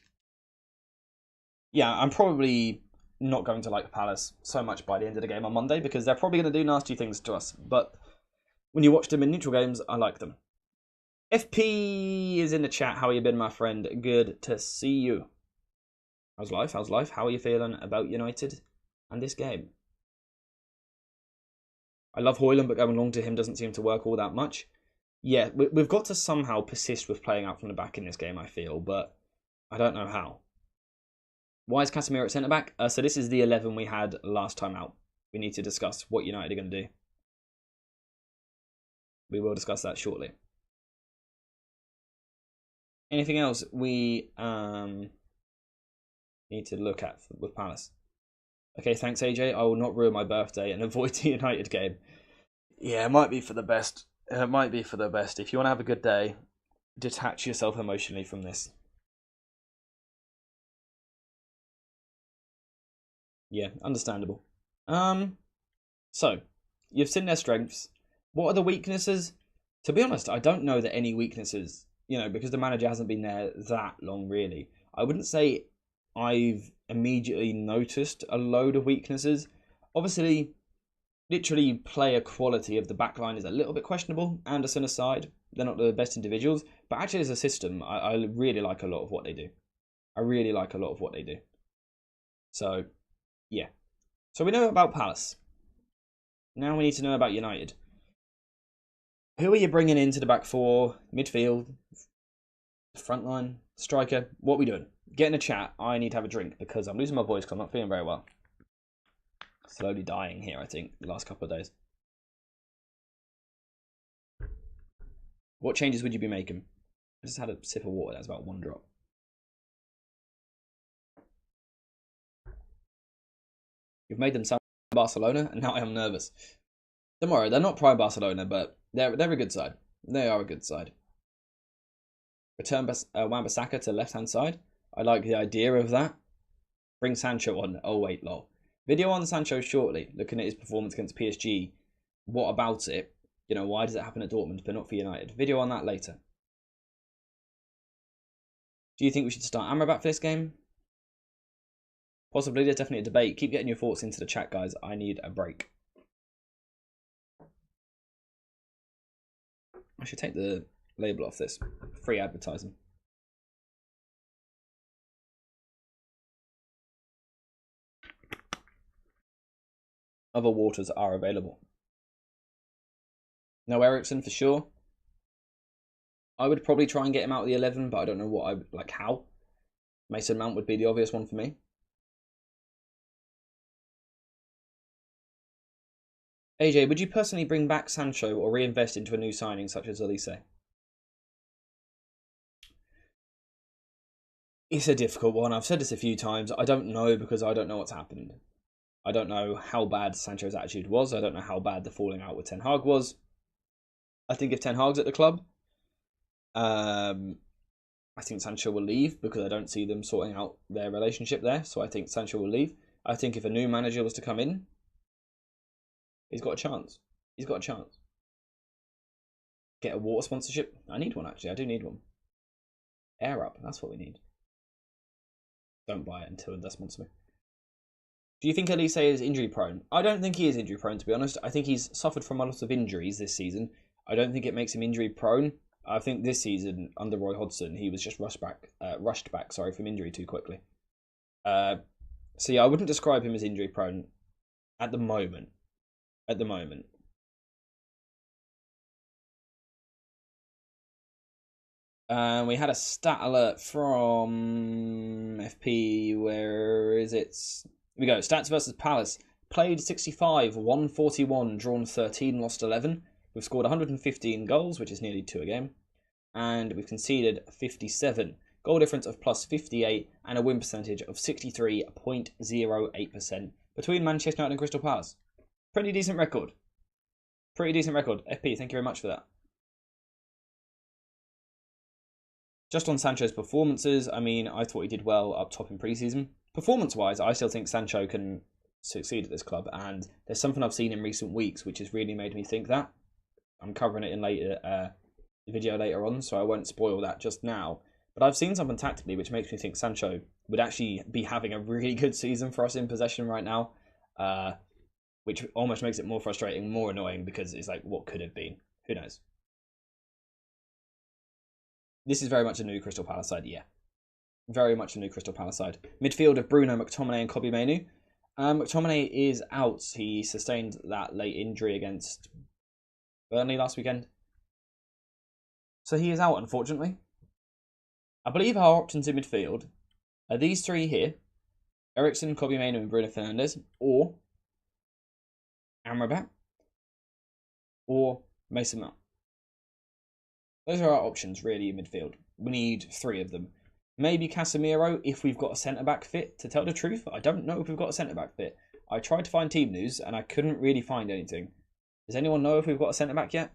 Yeah, I'm probably not going to like Palace so much by the end of the game on Monday because they're probably going to do nasty things to us. But when you watch them in neutral games, I like them. FP is in the chat. How you been, my friend? Good to see you. How's life? How's life? How are you feeling about United and this game? I love Hoyland, but going long to him doesn't seem to work all that much. Yeah, we've got to somehow persist with playing out from the back in this game, I feel, but I don't know how. Why is Casemiro at centre-back? So this is the 11 we had last time out. We need to discuss what United are going to do. We will discuss that shortly. Anything else we need to look at with Palace? Okay, thanks, AJ. I will not ruin my birthday and avoid the United game. Yeah, it might be for the best. It might be for the best. If you want to have a good day, detach yourself emotionally from this. Yeah, understandable. So, you've seen their strengths. What are the weaknesses? To be honest, I don't know that any weaknesses, because the manager hasn't been there that long, really. I wouldn't say I've immediately noticed a load of weaknesses. Obviously, literally player quality of the backline is a little bit questionable. Anderson aside, they're not the best individuals. But actually, as a system, I really like a lot of what they do. I really like a lot of what they do. So, yeah. So we know about Palace. Now we need to know about United. Who are you bringing into the back four, midfield, front line, striker? What are we doing? Get in the chat. I need to have a drink because I'm losing my voice because I'm not feeling very well. Slowly dying here, I think, the last couple of days. What changes would you be making? I just had a sip of water. That's about 1 drop. You've made them sound like Barcelona, and now I am nervous. Don't worry, they're not prime Barcelona, but they're a good side. They are a good side. Return Wan-Bissaka to left-hand side. I like the idea of that. Bring Sancho on. Oh, wait, lol. Video on Sancho shortly, looking at his performance against PSG. What about it? You know, why does it happen at Dortmund, but not for United? Video on that later. Do you think we should start Amrabat for this game? Possibly, there's definitely a debate. Keep getting your thoughts into the chat, guys. I need a break. I should take the label off this. Free advertising. Other waters are available. No Eriksen for sure. I would probably try and get him out of the 11, but I don't know what I like. How? Mason Mount would be the obvious one for me. AJ, would you personally bring back Sancho or reinvest into a new signing such as Elise? It's a difficult one. I've said this a few times. I don't know because I don't know what's happened. I don't know how bad Sancho's attitude was. I don't know how bad the falling out with Ten Hag was. I think if Ten Hag's at the club, I think Sancho will leave because I don't see them sorting out their relationship there. So I think Sancho will leave. I think if a new manager was to come in, he's got a chance. He's got a chance. Get a water sponsorship. I need one, actually. I do need one. Air up. That's what we need. Don't buy it until it sponsor me. Do you think Elise is injury prone? I don't think he is injury prone, to be honest. I think he's suffered from a lot of injuries this season. I don't think it makes him injury prone. I think this season, under Roy Hodgson, he was just rushed back from injury too quickly. So yeah, I wouldn't describe him as injury prone at the moment. At the moment. We had a stat alert from FP. Where is it? Here we go. Stats versus Palace. Played 65, won 41, drawn 13, lost 11. We've scored 115 goals, which is nearly 2 a game. And we've conceded 57. Goal difference of plus 58 and a win percentage of 63.08% between Manchester United and Crystal Palace. Pretty decent record. Pretty decent record. FP, thank you very much for that. Just on Sancho's performances, I mean, I thought he did well up top in pre-season. Performance-wise, I still think Sancho can succeed at this club, and there's something I've seen in recent weeks which has really made me think that. I'm covering it in the video later on, so I won't spoil that just now. But I've seen something tactically which makes me think Sancho would actually be having a really good season for us in possession right now, which almost makes it more frustrating, more annoying, because it's like, what could have been? Who knows? This is very much a new Crystal Palace side, yeah. Very much a new Crystal Palace side. Midfield of Bruno, McTominay and Kobbie Mainoo. McTominay is out. He sustained that late injury against Burnley last weekend. So he is out, unfortunately. I believe our options in midfield are these three here. Eriksen, Kobbie Mainoo and Bruno Fernandes. Or Amrabat. Or Mason Mount. Those are our options, really, in midfield. We need 3 of them. Maybe Casemiro, if we've got a centre-back fit. To tell the truth, I don't know if we've got a centre-back fit. I tried to find team news, and I couldn't really find anything. Does anyone know if we've got a centre-back yet?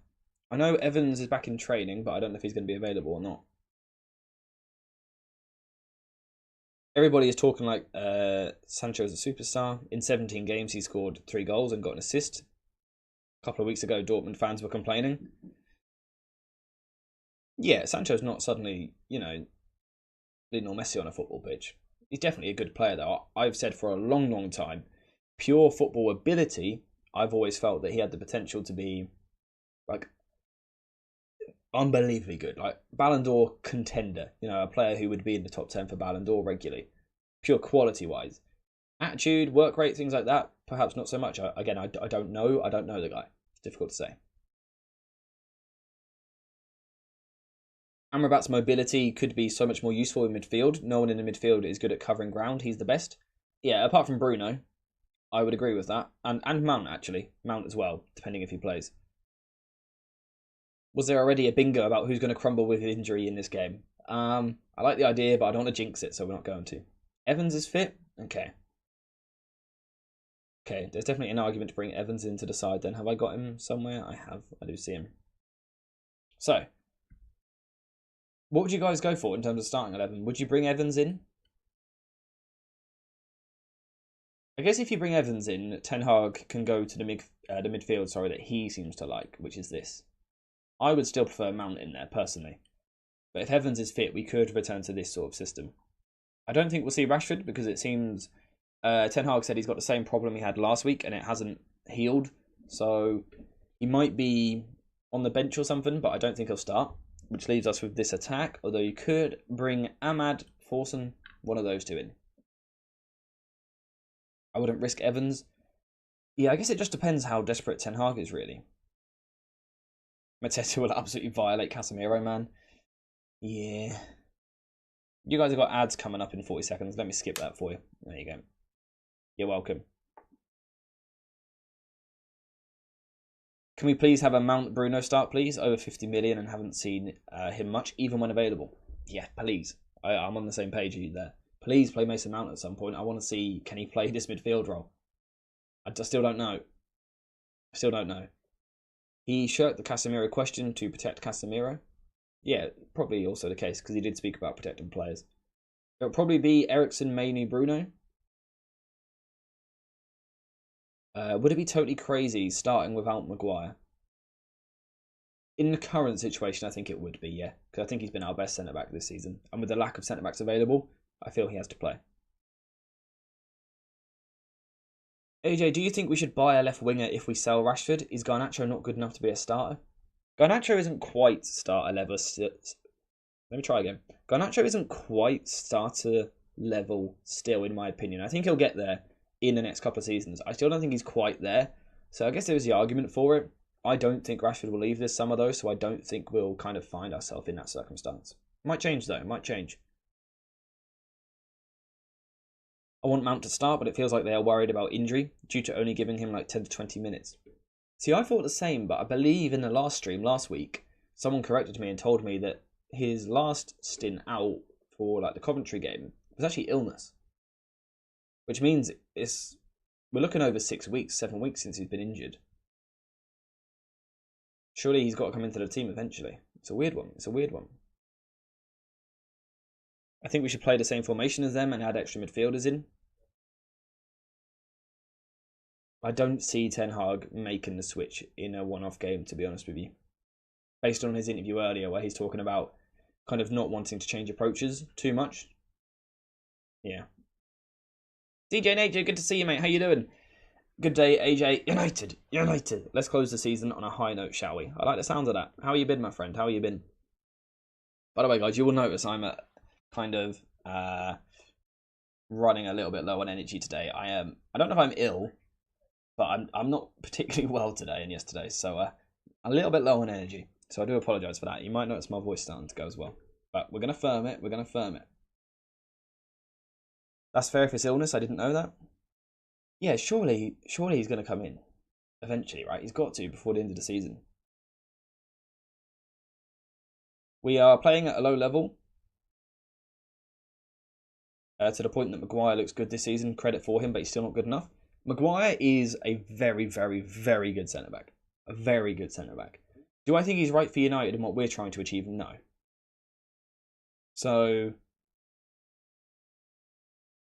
I know Evans is back in training, but I don't know if he's going to be available or not. Everybody is talking like Sancho is a superstar. In 17 games, he scored 3 goals and got an assist. A couple of weeks ago, Dortmund fans were complaining. Yeah, Sancho's not suddenly, you know, Lionel Messi on a football pitch. He's definitely a good player, though. I've said for a long, long time, pure football ability, I've always felt that he had the potential to be, like, unbelievably good. Like, Ballon d'Or contender. You know, a player who would be in the top 10 for Ballon d'Or regularly. Pure quality-wise. Attitude, work rate, things like that, perhaps not so much. I don't know. I don't know the guy. It's difficult to say. Amrabat's mobility could be so much more useful in midfield. No one in the midfield is good at covering ground. He's the best. Yeah, apart from Bruno, I would agree with that. And Mount, actually. Mount as well, depending if he plays. Was there already a bingo about who's going to crumble with injury in this game? I like the idea, but I don't want to jinx it, so we're not going to. Evans is fit? Okay. Okay, there's definitely an argument to bring Evans into the side then. Have I got him somewhere? I have. I do see him. So, what would you guys go for in terms of starting 11? Would you bring Evans in? I guess if you bring Evans in, Ten Hag can go to the midfield, that he seems to like, which is this. I would still prefer Mount in there, personally. But if Evans is fit, we could return to this sort of system. I don't think we'll see Rashford, because it seems Ten Hag said he's got the same problem he had last week, and it hasn't healed. So he might be on the bench or something, but I don't think he'll start. Which leaves us with this attack, although you could bring Ahmad, Forson, one of those two in. I wouldn't risk Evans. Yeah, I guess it just depends how desperate Ten Hag is, really. Mateta will absolutely violate Casemiro, man. Yeah. You guys have got ads coming up in 40 seconds. Let me skip that for you. There you go. You're welcome. Can we please have a Mount Bruno start, please? Over 50 million and haven't seen him much, even when available. Yeah, please. I'm on the same page as you there. Please play Mason Mount at some point. I want to see, can he play this midfield role? I still don't know. Still don't know. He shirked the Casemiro question to protect Casemiro. Yeah, probably also the case, because he did speak about protecting players. It'll probably be Eriksen, Mainoo, Bruno. Would it be totally crazy starting without Maguire? In the current situation, I think it would be, yeah. Because I think he's been our best centre-back this season. And with the lack of centre-backs available, I feel he has to play. AJ, do you think we should buy a left winger if we sell Rashford? Is Garnacho not good enough to be a starter? Garnacho isn't quite starter level. Let me try again. Garnacho isn't quite starter level still, in my opinion. I think he'll get there in the next couple of seasons. I still don't think he's quite there. So I guess there was the argument for it. I don't think Rashford will leave this summer, though, so I don't think we'll kind of find ourselves in that circumstance. Might change, though. Might change. I want Mount to start, but it feels like they are worried about injury due to only giving him like 10 to 20 minutes. See, I thought the same, but I believe in the last stream last week, someone corrected me and told me that his last stint out for like the Coventry game was actually illness. Which means we're looking over 6 weeks, 7 weeks since he's been injured. Surely he's got to come into the team eventually. It's a weird one. It's a weird one. I think we should play the same formation as them and add extra midfielders in. I don't see Ten Hag making the switch in a one-off game, to be honest with you. Based on his interview earlier where he's talking about kind of not wanting to change approaches too much. Yeah. DJ and AJ, good to see you, mate. How you doing? Good day, AJ. United. Let's close the season on a high note, shall we? I like the sound of that. How you been, my friend? How you been? By the way, guys, you will notice I'm kind of running a little bit low on energy today. I don't know if I'm ill, but I'm not particularly well today and yesterday, so a little bit low on energy. So I do apologise for that. You might notice my voice starting to go as well. But we're going to firm it. We're going to firm it. That's fair if it's illness. I didn't know that. Yeah, surely he's going to come in eventually, right? He's got to before the end of the season. We are playing at a low level. To the point that Maguire looks good this season. Credit for him, but he's still not good enough. Maguire is a very, very, very good centre-back. A very good centre-back. Do I think he's right for United and what we're trying to achieve? No. So,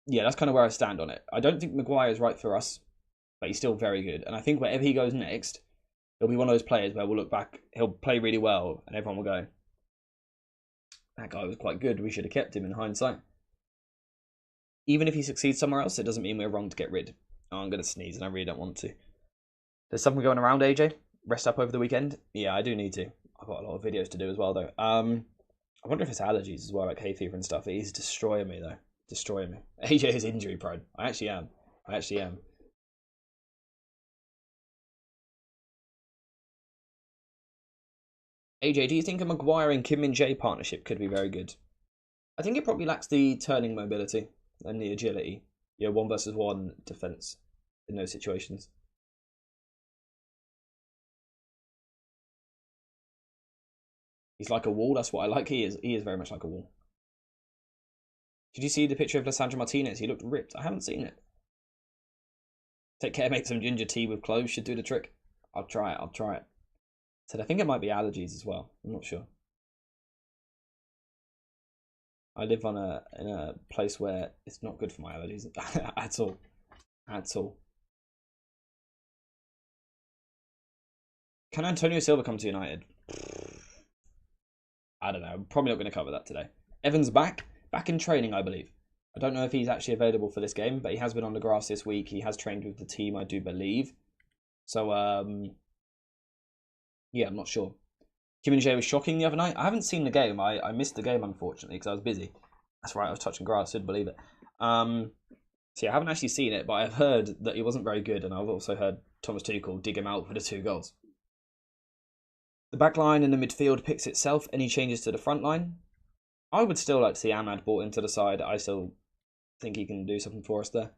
yeah, that's kind of where I stand on it. I don't think Maguire is right for us, but he's still very good. And I think wherever he goes next, he'll be one of those players where we'll look back, he'll play really well, and everyone will go, that guy was quite good, we should have kept him in hindsight. Even if he succeeds somewhere else, it doesn't mean we're wrong to get rid. Oh, I'm going to sneeze, and I really don't want to. There's something going around, AJ? Rest up over the weekend? Yeah, I do need to. I've got a lot of videos to do as well, though. I wonder if it's allergies as well, like hay fever and stuff. It is destroying me, though. Destroying me. AJ is injury prone. I actually am. AJ, do you think a Maguire and Kim Min-jae partnership could be very good? I think it probably lacks the turning mobility and the agility. Yeah, 1 versus 1 defense in those situations. He's like a wall. That's what I like. He is very much like a wall. Did you see the picture of Lissandro Martinez? He looked ripped. I haven't seen it. Take care, make some ginger tea with cloves. Should do the trick. I'll try it. Said I think it might be allergies as well. I'm not sure. I live in a place where it's not good for my allergies at all. At all. Can Antonio Silva come to United? I don't know. I'm probably not going to cover that today. Evans back in training, I believe. I don't know if he's actually available for this game, but he has been on the grass this week. He has trained with the team, I do believe. So, yeah, I'm not sure. Kim Min-jae was shocking the other night. I haven't seen the game. I missed the game, unfortunately, because I was busy. That's right, I was touching grass, didn't believe it. So yeah, I haven't actually seen it, but I've heard that he wasn't very good, and I've also heard Thomas Tuchel dig him out for the 2 goals. The back line and the midfield picks itself. Any changes to the front line? I would still like to see Ahmad brought into the side. I still think he can do something for us there.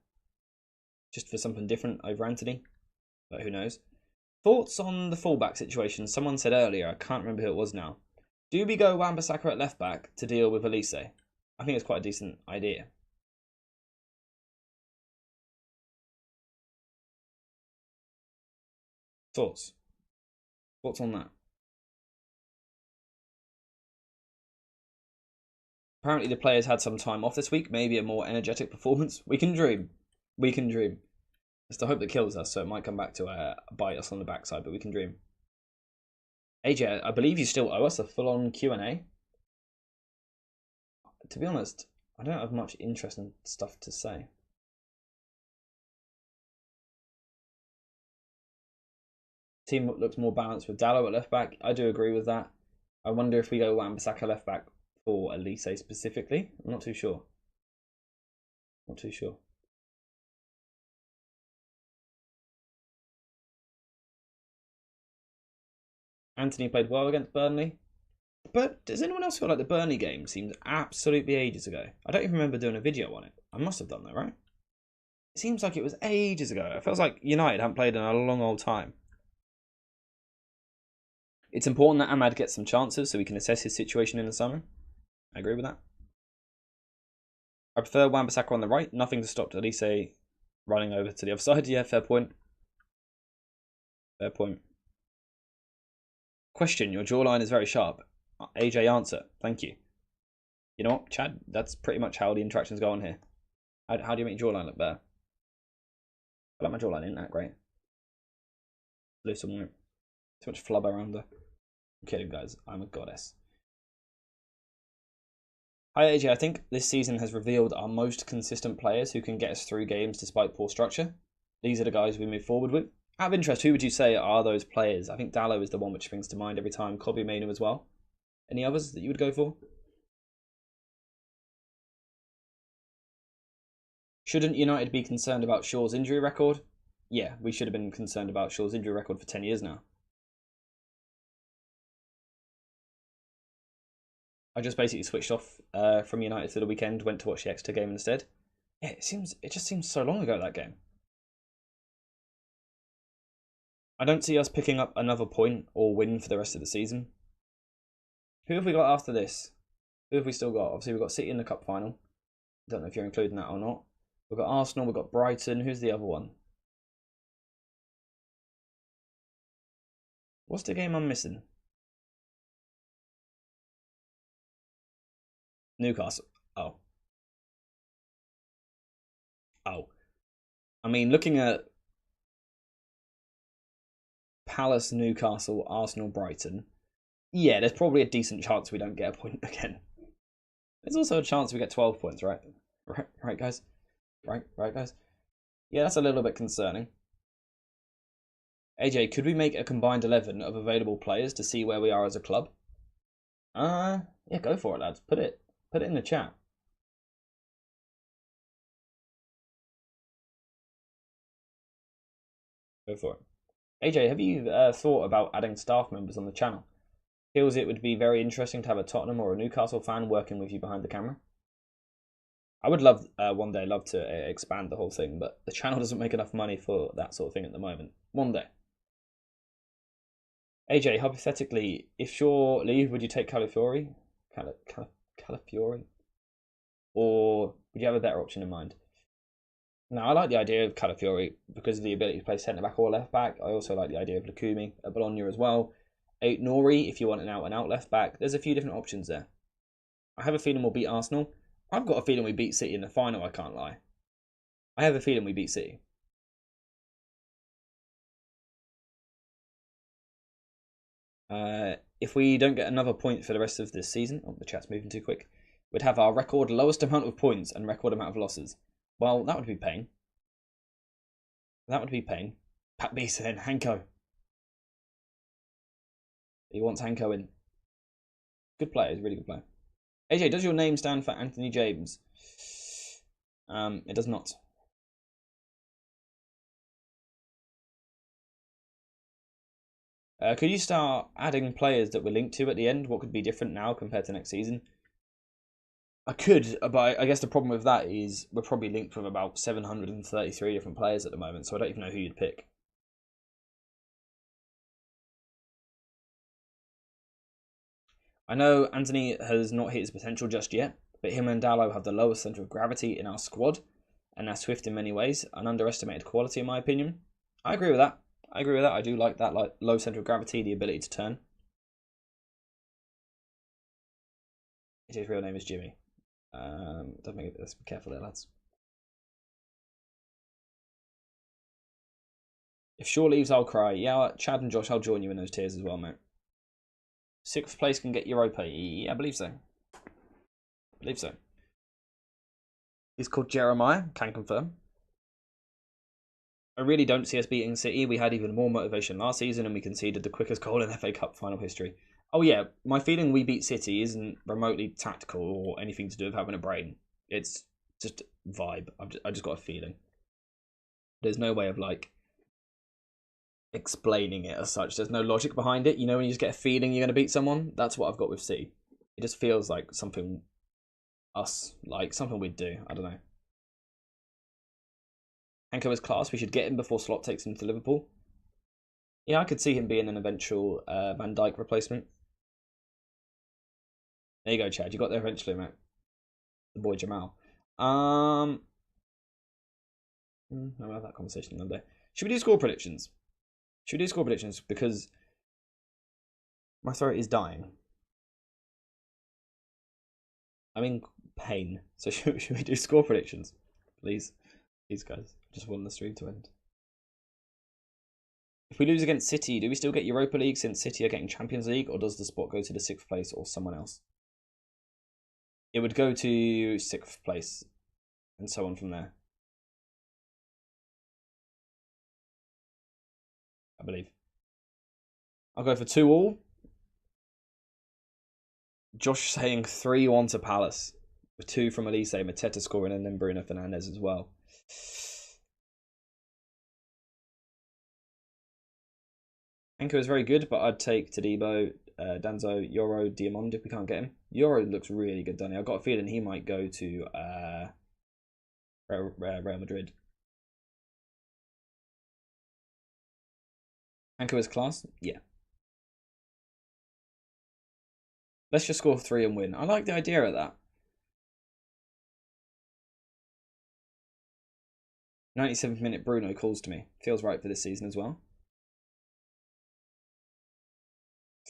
Just for something different over Anthony. But who knows? Thoughts on the fullback situation? Someone said earlier, I can't remember who it was now. Do we go Wan-Bissaka at left back to deal with Elise? I think it's quite a decent idea. Thoughts? Thoughts on that? Apparently the players had some time off this week, maybe a more energetic performance. We can dream. We can dream. It's the hope that kills us, so it might come back to bite us on the backside, but we can dream. AJ, I believe you still owe us a full-on Q&A. To be honest, I don't have much interesting stuff to say. Team looks more balanced with Dallo at left back. I do agree with that. I wonder if we go Wan-Bissaka left back for Elise specifically. I'm not too sure. Not too sure. Anthony played well against Burnley. But does anyone else feel like the Burnley game seemed absolutely ages ago? I don't even remember doing a video on it. I must have done that, right? It seems like it was ages ago. It feels like United haven't played in a long old time. It's important that Ahmad gets some chances so we can assess his situation in the summer. I agree with that. I prefer Wan-Bissaka on the right. Nothing to stop Elise running over to the other side. Yeah, fair point. Fair point. Question, your jawline is very sharp. AJ, answer. Thank you. You know what, Chad? That's pretty much how the interactions go on here. How do you make your jawline look better? I like my jawline, isn't that great? Lose some too much flub around there. I'm kidding, guys. I'm a goddess. Hi, AJ. I think this season has revealed our most consistent players who can get us through games despite poor structure. These are the guys we move forward with. Out of interest, who would you say are those players? I think Dallo is the one which springs to mind every time. Kobbie Mainoo as well. Any others that you would go for? Shouldn't United be concerned about Shaw's injury record? Yeah, we should have been concerned about Shaw's injury record for 10 years now. I just basically switched off from United for the weekend, went to watch the Exeter game instead. Yeah, it just seems so long ago, that game. I don't see us picking up another point or win for the rest of the season. Who have we got after this? Who have we still got? Obviously, we've got City in the cup final. I don't know if you're including that or not. We've got Arsenal, we've got Brighton. Who's the other one? What's the game I'm missing? Newcastle. Oh. Oh. I mean, looking at Palace, Newcastle, Arsenal, Brighton, yeah, there's probably a decent chance we don't get a point again. There's also a chance we get 12 points, right? Right, guys? Right, guys? Yeah, that's a little bit concerning. AJ, could we make a combined 11 of available players to see where we are as a club? Yeah, go for it, lads. Put it in the chat. Go for it. AJ, have you thought about adding staff members on the channel? Feels it would be very interesting to have a Tottenham or a Newcastle fan working with you behind the camera. I would love, one day, love to expand the whole thing, but the channel doesn't make enough money for that sort of thing at the moment. One day. AJ, hypothetically, if Shaw leave, would you take Calafiori? Calafiori? Or would you have a better option in mind? Now, I like the idea of Calafiori because of the ability to play centre-back or left-back. I also like the idea of Lukumi at Bologna as well. Nori, if you want an out-and-out left-back. There's a few different options there. I have a feeling we'll beat Arsenal. I've got a feeling we beat City in the final, I can't lie. I have a feeling we beat City. If we don't get another point for the rest of this season, oh, the chat's moving too quick, we'd have our record lowest amount of points and record amount of losses. Well, that would be pain. That would be pain. Pat B said, Hanko. He wants Hanko in. Good player, he's a really good player. AJ, does your name stand for Anthony James? It does not. Could you start adding players that we're linked to at the end? What could be different now compared to next season? I could, but I guess the problem with that is we're probably linked with about 733 different players at the moment, so I don't even know who you'd pick. I know Anthony has not hit his potential just yet, but him and Dallo have the lowest centre of gravity in our squad, and they're swift in many ways, an underestimated quality in my opinion. I agree with that. I do like that low centre of gravity, the ability to turn. His real name is Jimmy. Don't make it. Let's be careful there, lads. If Shaw leaves, I'll cry. Yeah, Chad and Josh, I'll join you in those tears as well, mate. 6th place can get Europa. Yeah, I believe so. He's called Jeremiah. Can confirm. I really don't see us beating City. We had even more motivation last season and we conceded the quickest goal in FA Cup final history. Oh yeah, my feeling we beat City isn't remotely tactical or anything to do with having a brain. It's just vibe. I just got a feeling. There's no way of like explaining it as such. There's no logic behind it. You know when you just get a feeling you're going to beat someone? That's what I've got with City. It just feels like something something we'd do. I don't know. Hanko is class. We should get him before Slot takes him to Liverpool. Yeah, I could see him being an eventual Van Dijk replacement. There you go, Chad. You got there eventually, mate. The boy Jamal. We'll have that conversation another day. Should we do score predictions? Because my throat is dying. I'm in pain. So should we do score predictions? Please. Please, guys. I just want the stream to end. If we lose against City, do we still get Europa League since City are getting Champions League, or does the spot go to the 6th place or someone else? It would go to 6th place, and so on from there. I believe. I'll go for 2-2. Josh saying 3-1 to Palace, with 2 from Elise, Mateta scoring, and then Bruno Fernandes as well. Anko is very good, but I'd take Todibo, Danzo, Euro, Diamond if we can't get him. Euro looks really good, Danny. I've got a feeling he might go to Real Madrid. Anko is class? Yeah. Let's just score 3 and win. I like the idea of that. 97th minute Bruno calls to me. Feels right for this season as well.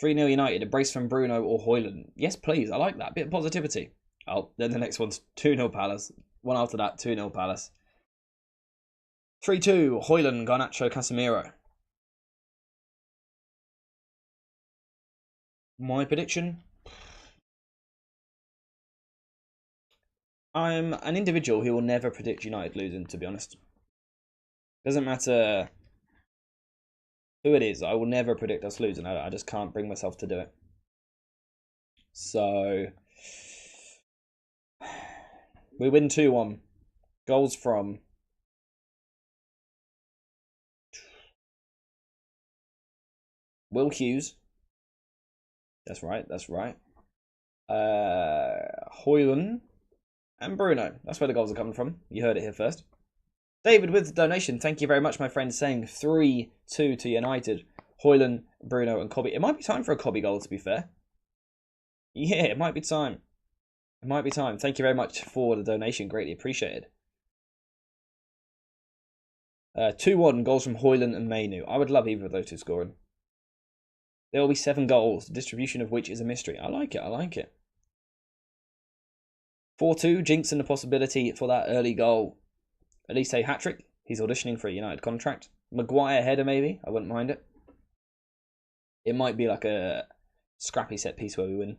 3-0 United, a brace from Bruno or Højlund. Yes, please. I like that. Bit of positivity. Oh, then the next one's 2-0 Palace. One after that, 2-0 Palace. 3-2, Højlund, Garnacho, Casemiro. My prediction? I'm an individual who will never predict United losing, to be honest. Doesn't matter who it is, I will never predict us losing. I just can't bring myself to do it. So we win 2-1. Goals from Will Hughes, That's right. That's right. Hoyland and Bruno. That's where the goals are coming from. You heard it here first. David with the donation. Thank you very much, my friend, saying 3-2 to United. Hoyland, Bruno and Cobby. It might be time for a Cobby goal, to be fair. Yeah, it might be time. It might be time. Thank you very much for the donation. Greatly appreciated. 2-1 goals from Hoyland and Mainu. I would love either of those two scoring. There will be 7 goals, the distribution of which is a mystery. I like it. I like it. 4-2, jinxing the possibility for that early goal. At least a hat-trick. He's auditioning for a United contract. Maguire header, maybe. I wouldn't mind it. It might be like a scrappy set piece where we win.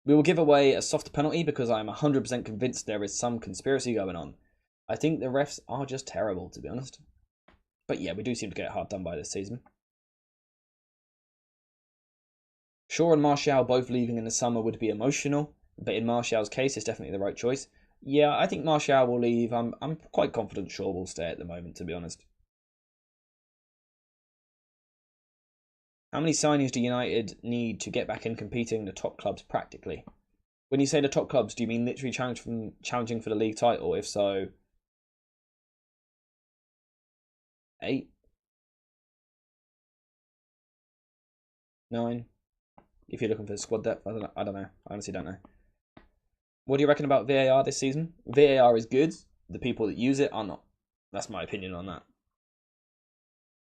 We will give away a soft penalty because I am 100% convinced there is some conspiracy going on. I think the refs are just terrible, to be honest. But yeah, we do seem to get hard done by this season. Shaw and Martial both leaving in the summer would be emotional, but in Martial's case, it's definitely the right choice. Yeah, I think Martial will leave. I'm quite confident Shaw will stay at the moment, to be honest. How many signings do United need to get back in competing the top clubs practically? When you say the top clubs, do you mean literally challenging for the league title? If so, 8? 9? If you're looking for squad depth, I don't know. I honestly don't know. What do you reckon about VAR this season? VAR is good. The people that use it are not. That's my opinion on that.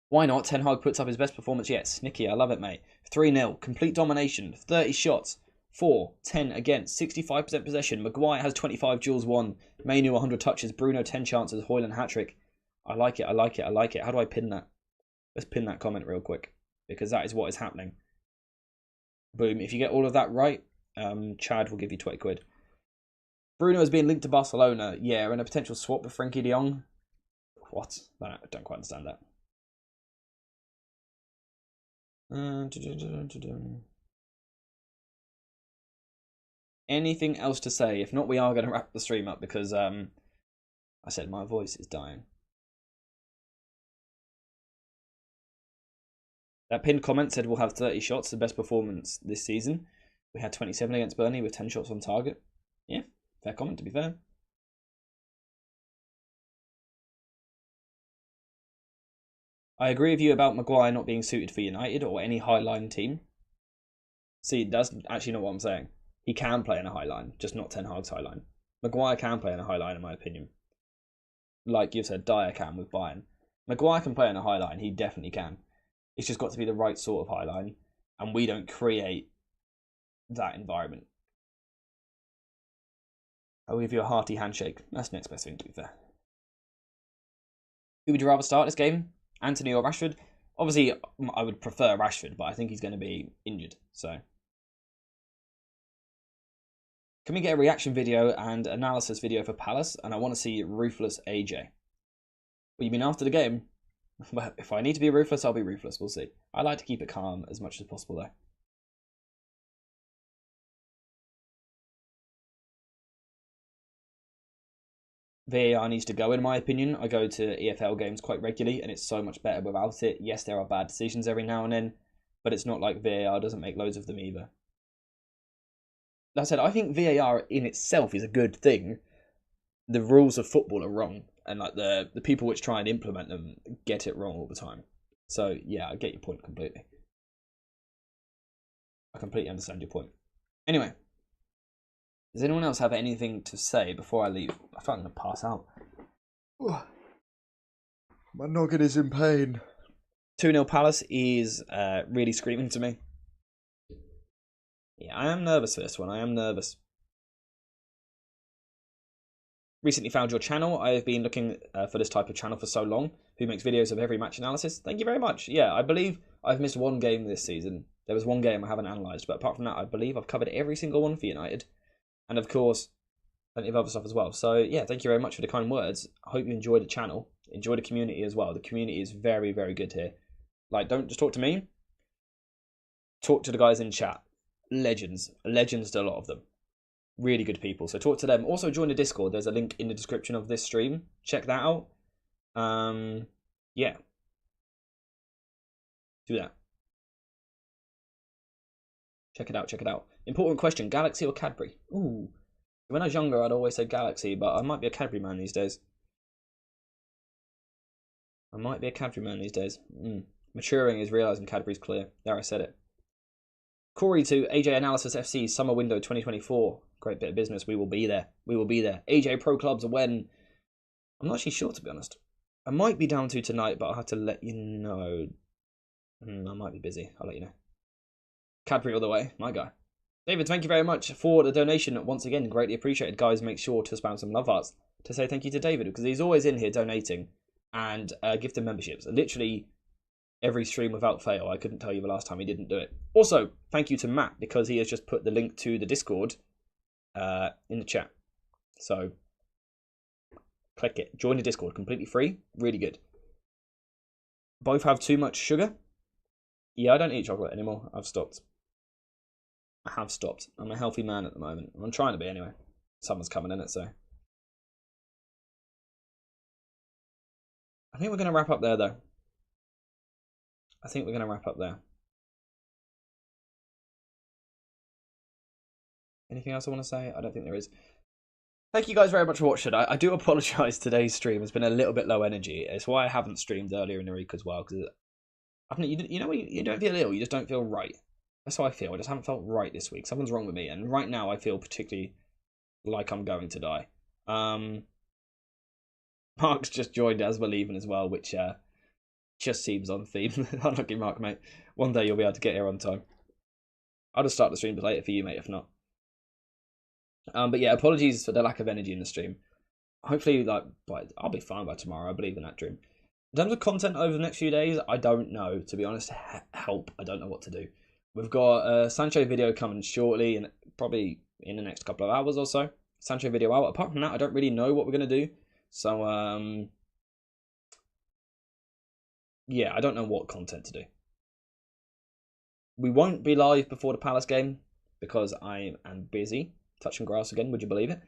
Why not? Ten Hag puts up his best performance yet. Snicky, I love it, mate. 3-0. Complete domination. 30 shots. 4-10 against. 65% possession. Maguire has 25 duels won. Mainu 100 touches. Bruno 10 chances. Hoyland hat-trick. I like it. I like it. I like it. How do I pin that? Let's pin that comment real quick. Because that is what is happening. Boom. If you get all of that right, Chad will give you 20 quid. Bruno is being linked to Barcelona. Yeah, and a potential swap with Frenkie de Jong. What? I don't quite understand that. Anything else to say? If not, we are going to wrap the stream up because I said my voice is dying. That pinned comment said we'll have 30 shots, the best performance this season. We had 27 against Burnley with 10 shots on target. Yeah, fair comment to be fair. I agree with you about Maguire not being suited for United or any high-line team. See, that's actually not what I'm saying. He can play in a high line, just not Ten Hag's high line. Maguire can play in a high line, in my opinion. Like you've said, Dyer can with Bayern. Maguire can play in a high line, he definitely can. It's just got to be the right sort of high line, and we don't create that environment. I'll give you a hearty handshake. That's the next best thing, to be fair. Who would you rather start this game? Anthony or Rashford? Obviously, I would prefer Rashford, but I think he's going to be injured, so... Can we get a reaction video and analysis video for Palace? And I want to see Ruthless AJ. Well, you mean after the game? Well, if I need to be ruthless, I'll be ruthless. We'll see. I like to keep it calm as much as possible, though. VAR needs to go, in my opinion. I go to EFL games quite regularly, and it's so much better without it. Yes, there are bad decisions every now and then, but it's not like VAR doesn't make loads of them either. That said, I think VAR in itself is a good thing. The rules of football are wrong, and like the people which try and implement them get it wrong all the time. So yeah, I get your point completely. I completely understand your point. Anyway, does anyone else have anything to say before I leave? I feel like I'm gonna pass out. My noggin is in pain. 2-0 Palace is really screaming to me. Yeah, I am nervous for this one. I am nervous. Recently found your channel. I have been looking for this type of channel for so long, who makes videos of every match analysis. Thank you very much. Yeah, I believe I've missed one game this season. There was one game I haven't analysed, but apart from that, I believe I've covered every single one for United. And of course, plenty of other stuff as well. So yeah, thank you very much for the kind words. I hope you enjoyed the channel. Enjoy the community as well. The community is very, very good here. Like, don't just talk to me. Talk to the guys in chat. Legends to a lot of them. Really good people, so talk to them. Also join the Discord. There's a link in the description of this stream. Check that out. Yeah, do that. Check it out, check it out. Important question, Galaxy or Cadbury? Ooh. When I was younger, I'd always say Galaxy, but I might be a Cadbury man these days. Maturing is realising Cadbury's clear. There, I said it. Corey to AJ Analysis FC, Summer Window 2024. Great bit of business. We will be there. We will be there. AJ Pro Clubs are when? I'm not actually sure, to be honest. I might be down to tonight, but I'll have to let you know. I might be busy. I'll let you know. Cadbury all the way. My guy. David, thank you very much for the donation. Once again, greatly appreciated. Guys, make sure to spam some love hearts to say thank you to David, because he's always in here donating and gifting memberships. Literally every stream without fail. I couldn't tell you the last time he didn't do it. Also, thank you to Matt, because he has just put the link to the Discord in the chat. So, click it. Join the Discord. Completely free. Really good. Both have too much sugar? Yeah, I don't eat chocolate anymore. I've stopped. I have stopped. I'm a healthy man at the moment. I'm trying to be anyway. Summer's coming in it, so. I think we're going to wrap up there, though. Anything else I want to say? I don't think there is. Thank you guys very much for watching. I do apologise. Today's stream has been a little bit low energy. It's why I haven't streamed earlier in the week as well. Because you know, you don't feel ill. You just don't feel right. That's how I feel. I just haven't felt right this week. Something's wrong with me. And right now I feel particularly like I'm going to die. Mark's just joined as we're leaving as well, which just seems on theme. Unlucky Mark, mate. One day you'll be able to get here on time. I'll just start the stream later for you, mate, if not. But yeah, apologies for the lack of energy in the stream. Hopefully, I'll be fine by tomorrow. I believe in that dream. In terms of content over the next few days, I don't know. To be honest, help. I don't know what to do. We've got a Sancho video coming shortly, and probably in the next couple of hours or so. Sancho video out. Apart from that, I don't really know what we're going to do. So, yeah, I don't know what content to do. We won't be live before the Palace game because I am busy touching grass again. Would you believe it?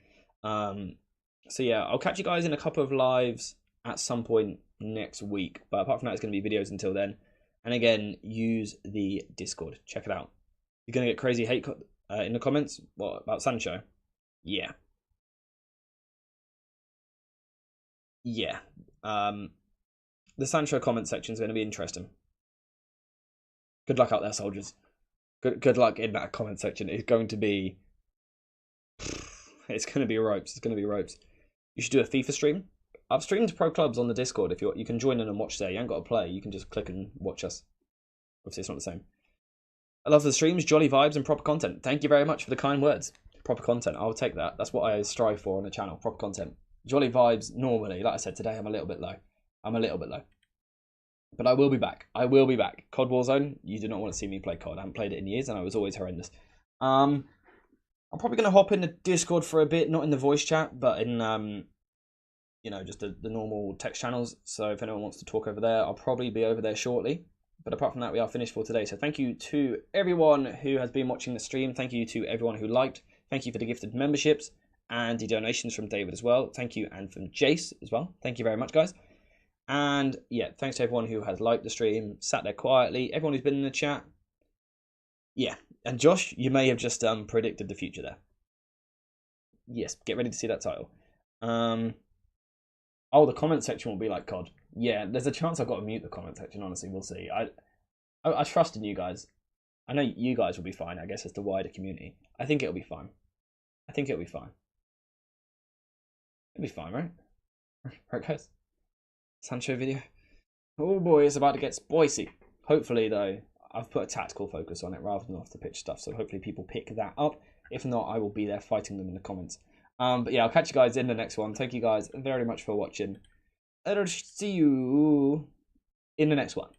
So, yeah, I'll catch you guys in a couple of lives at some point next week. But apart from that, it's going to be videos until then. And again, use the Discord. Check it out. You're going to get crazy hate in the comments. What, about Sancho? Yeah. Yeah. The Sancho comment section is going to be interesting. Good luck out there, soldiers. Good luck in that comment section. It's going to be... It's going to be ropes. It's going to be ropes. You should do a FIFA stream. I've streamed pro clubs on the Discord. If you can join in and watch there. You ain't got to play. You can just click and watch us. Obviously, it's not the same. I love the streams, jolly vibes, and proper content. Thank you very much for the kind words. Proper content. I'll take that. That's what I strive for on the channel. Proper content. Jolly vibes normally. Like I said, today I'm a little bit low. But I will be back. COD Warzone. You do not want to see me play COD. I haven't played it in years and I was always horrendous. I'm probably going to hop in the Discord for a bit. Not in the voice chat, but in... you know, just the normal text channels. So if anyone wants to talk over there, I'll probably be over there shortly. But apart from that, we are finished for today. So thank you to everyone who has been watching the stream. Thank you to everyone who liked. Thank you for the gifted memberships and the donations from David as well. Thank you, and from Jace as well. Thank you very much, guys. And yeah, thanks to everyone who has liked the stream, sat there quietly, everyone who's been in the chat. Yeah, and Josh, you may have just predicted the future there. Yes, get ready to see that title. Oh, the comment section will be like COD. Yeah, there's a chance I've got to mute the comment section, honestly. We'll see. I trust in you guys. I know you guys will be fine, I guess, as the wider community. I think it'll be fine. It'll be fine, right? Right, guys? Sancho video. Oh boy, it's about to get spicy. Hopefully, though, I've put a tactical focus on it rather than off the pitch stuff, so hopefully people pick that up. If not, I will be there fighting them in the comments. But yeah, I'll catch you guys in the next one. Thank you guys very much for watching. I'll see you in the next one.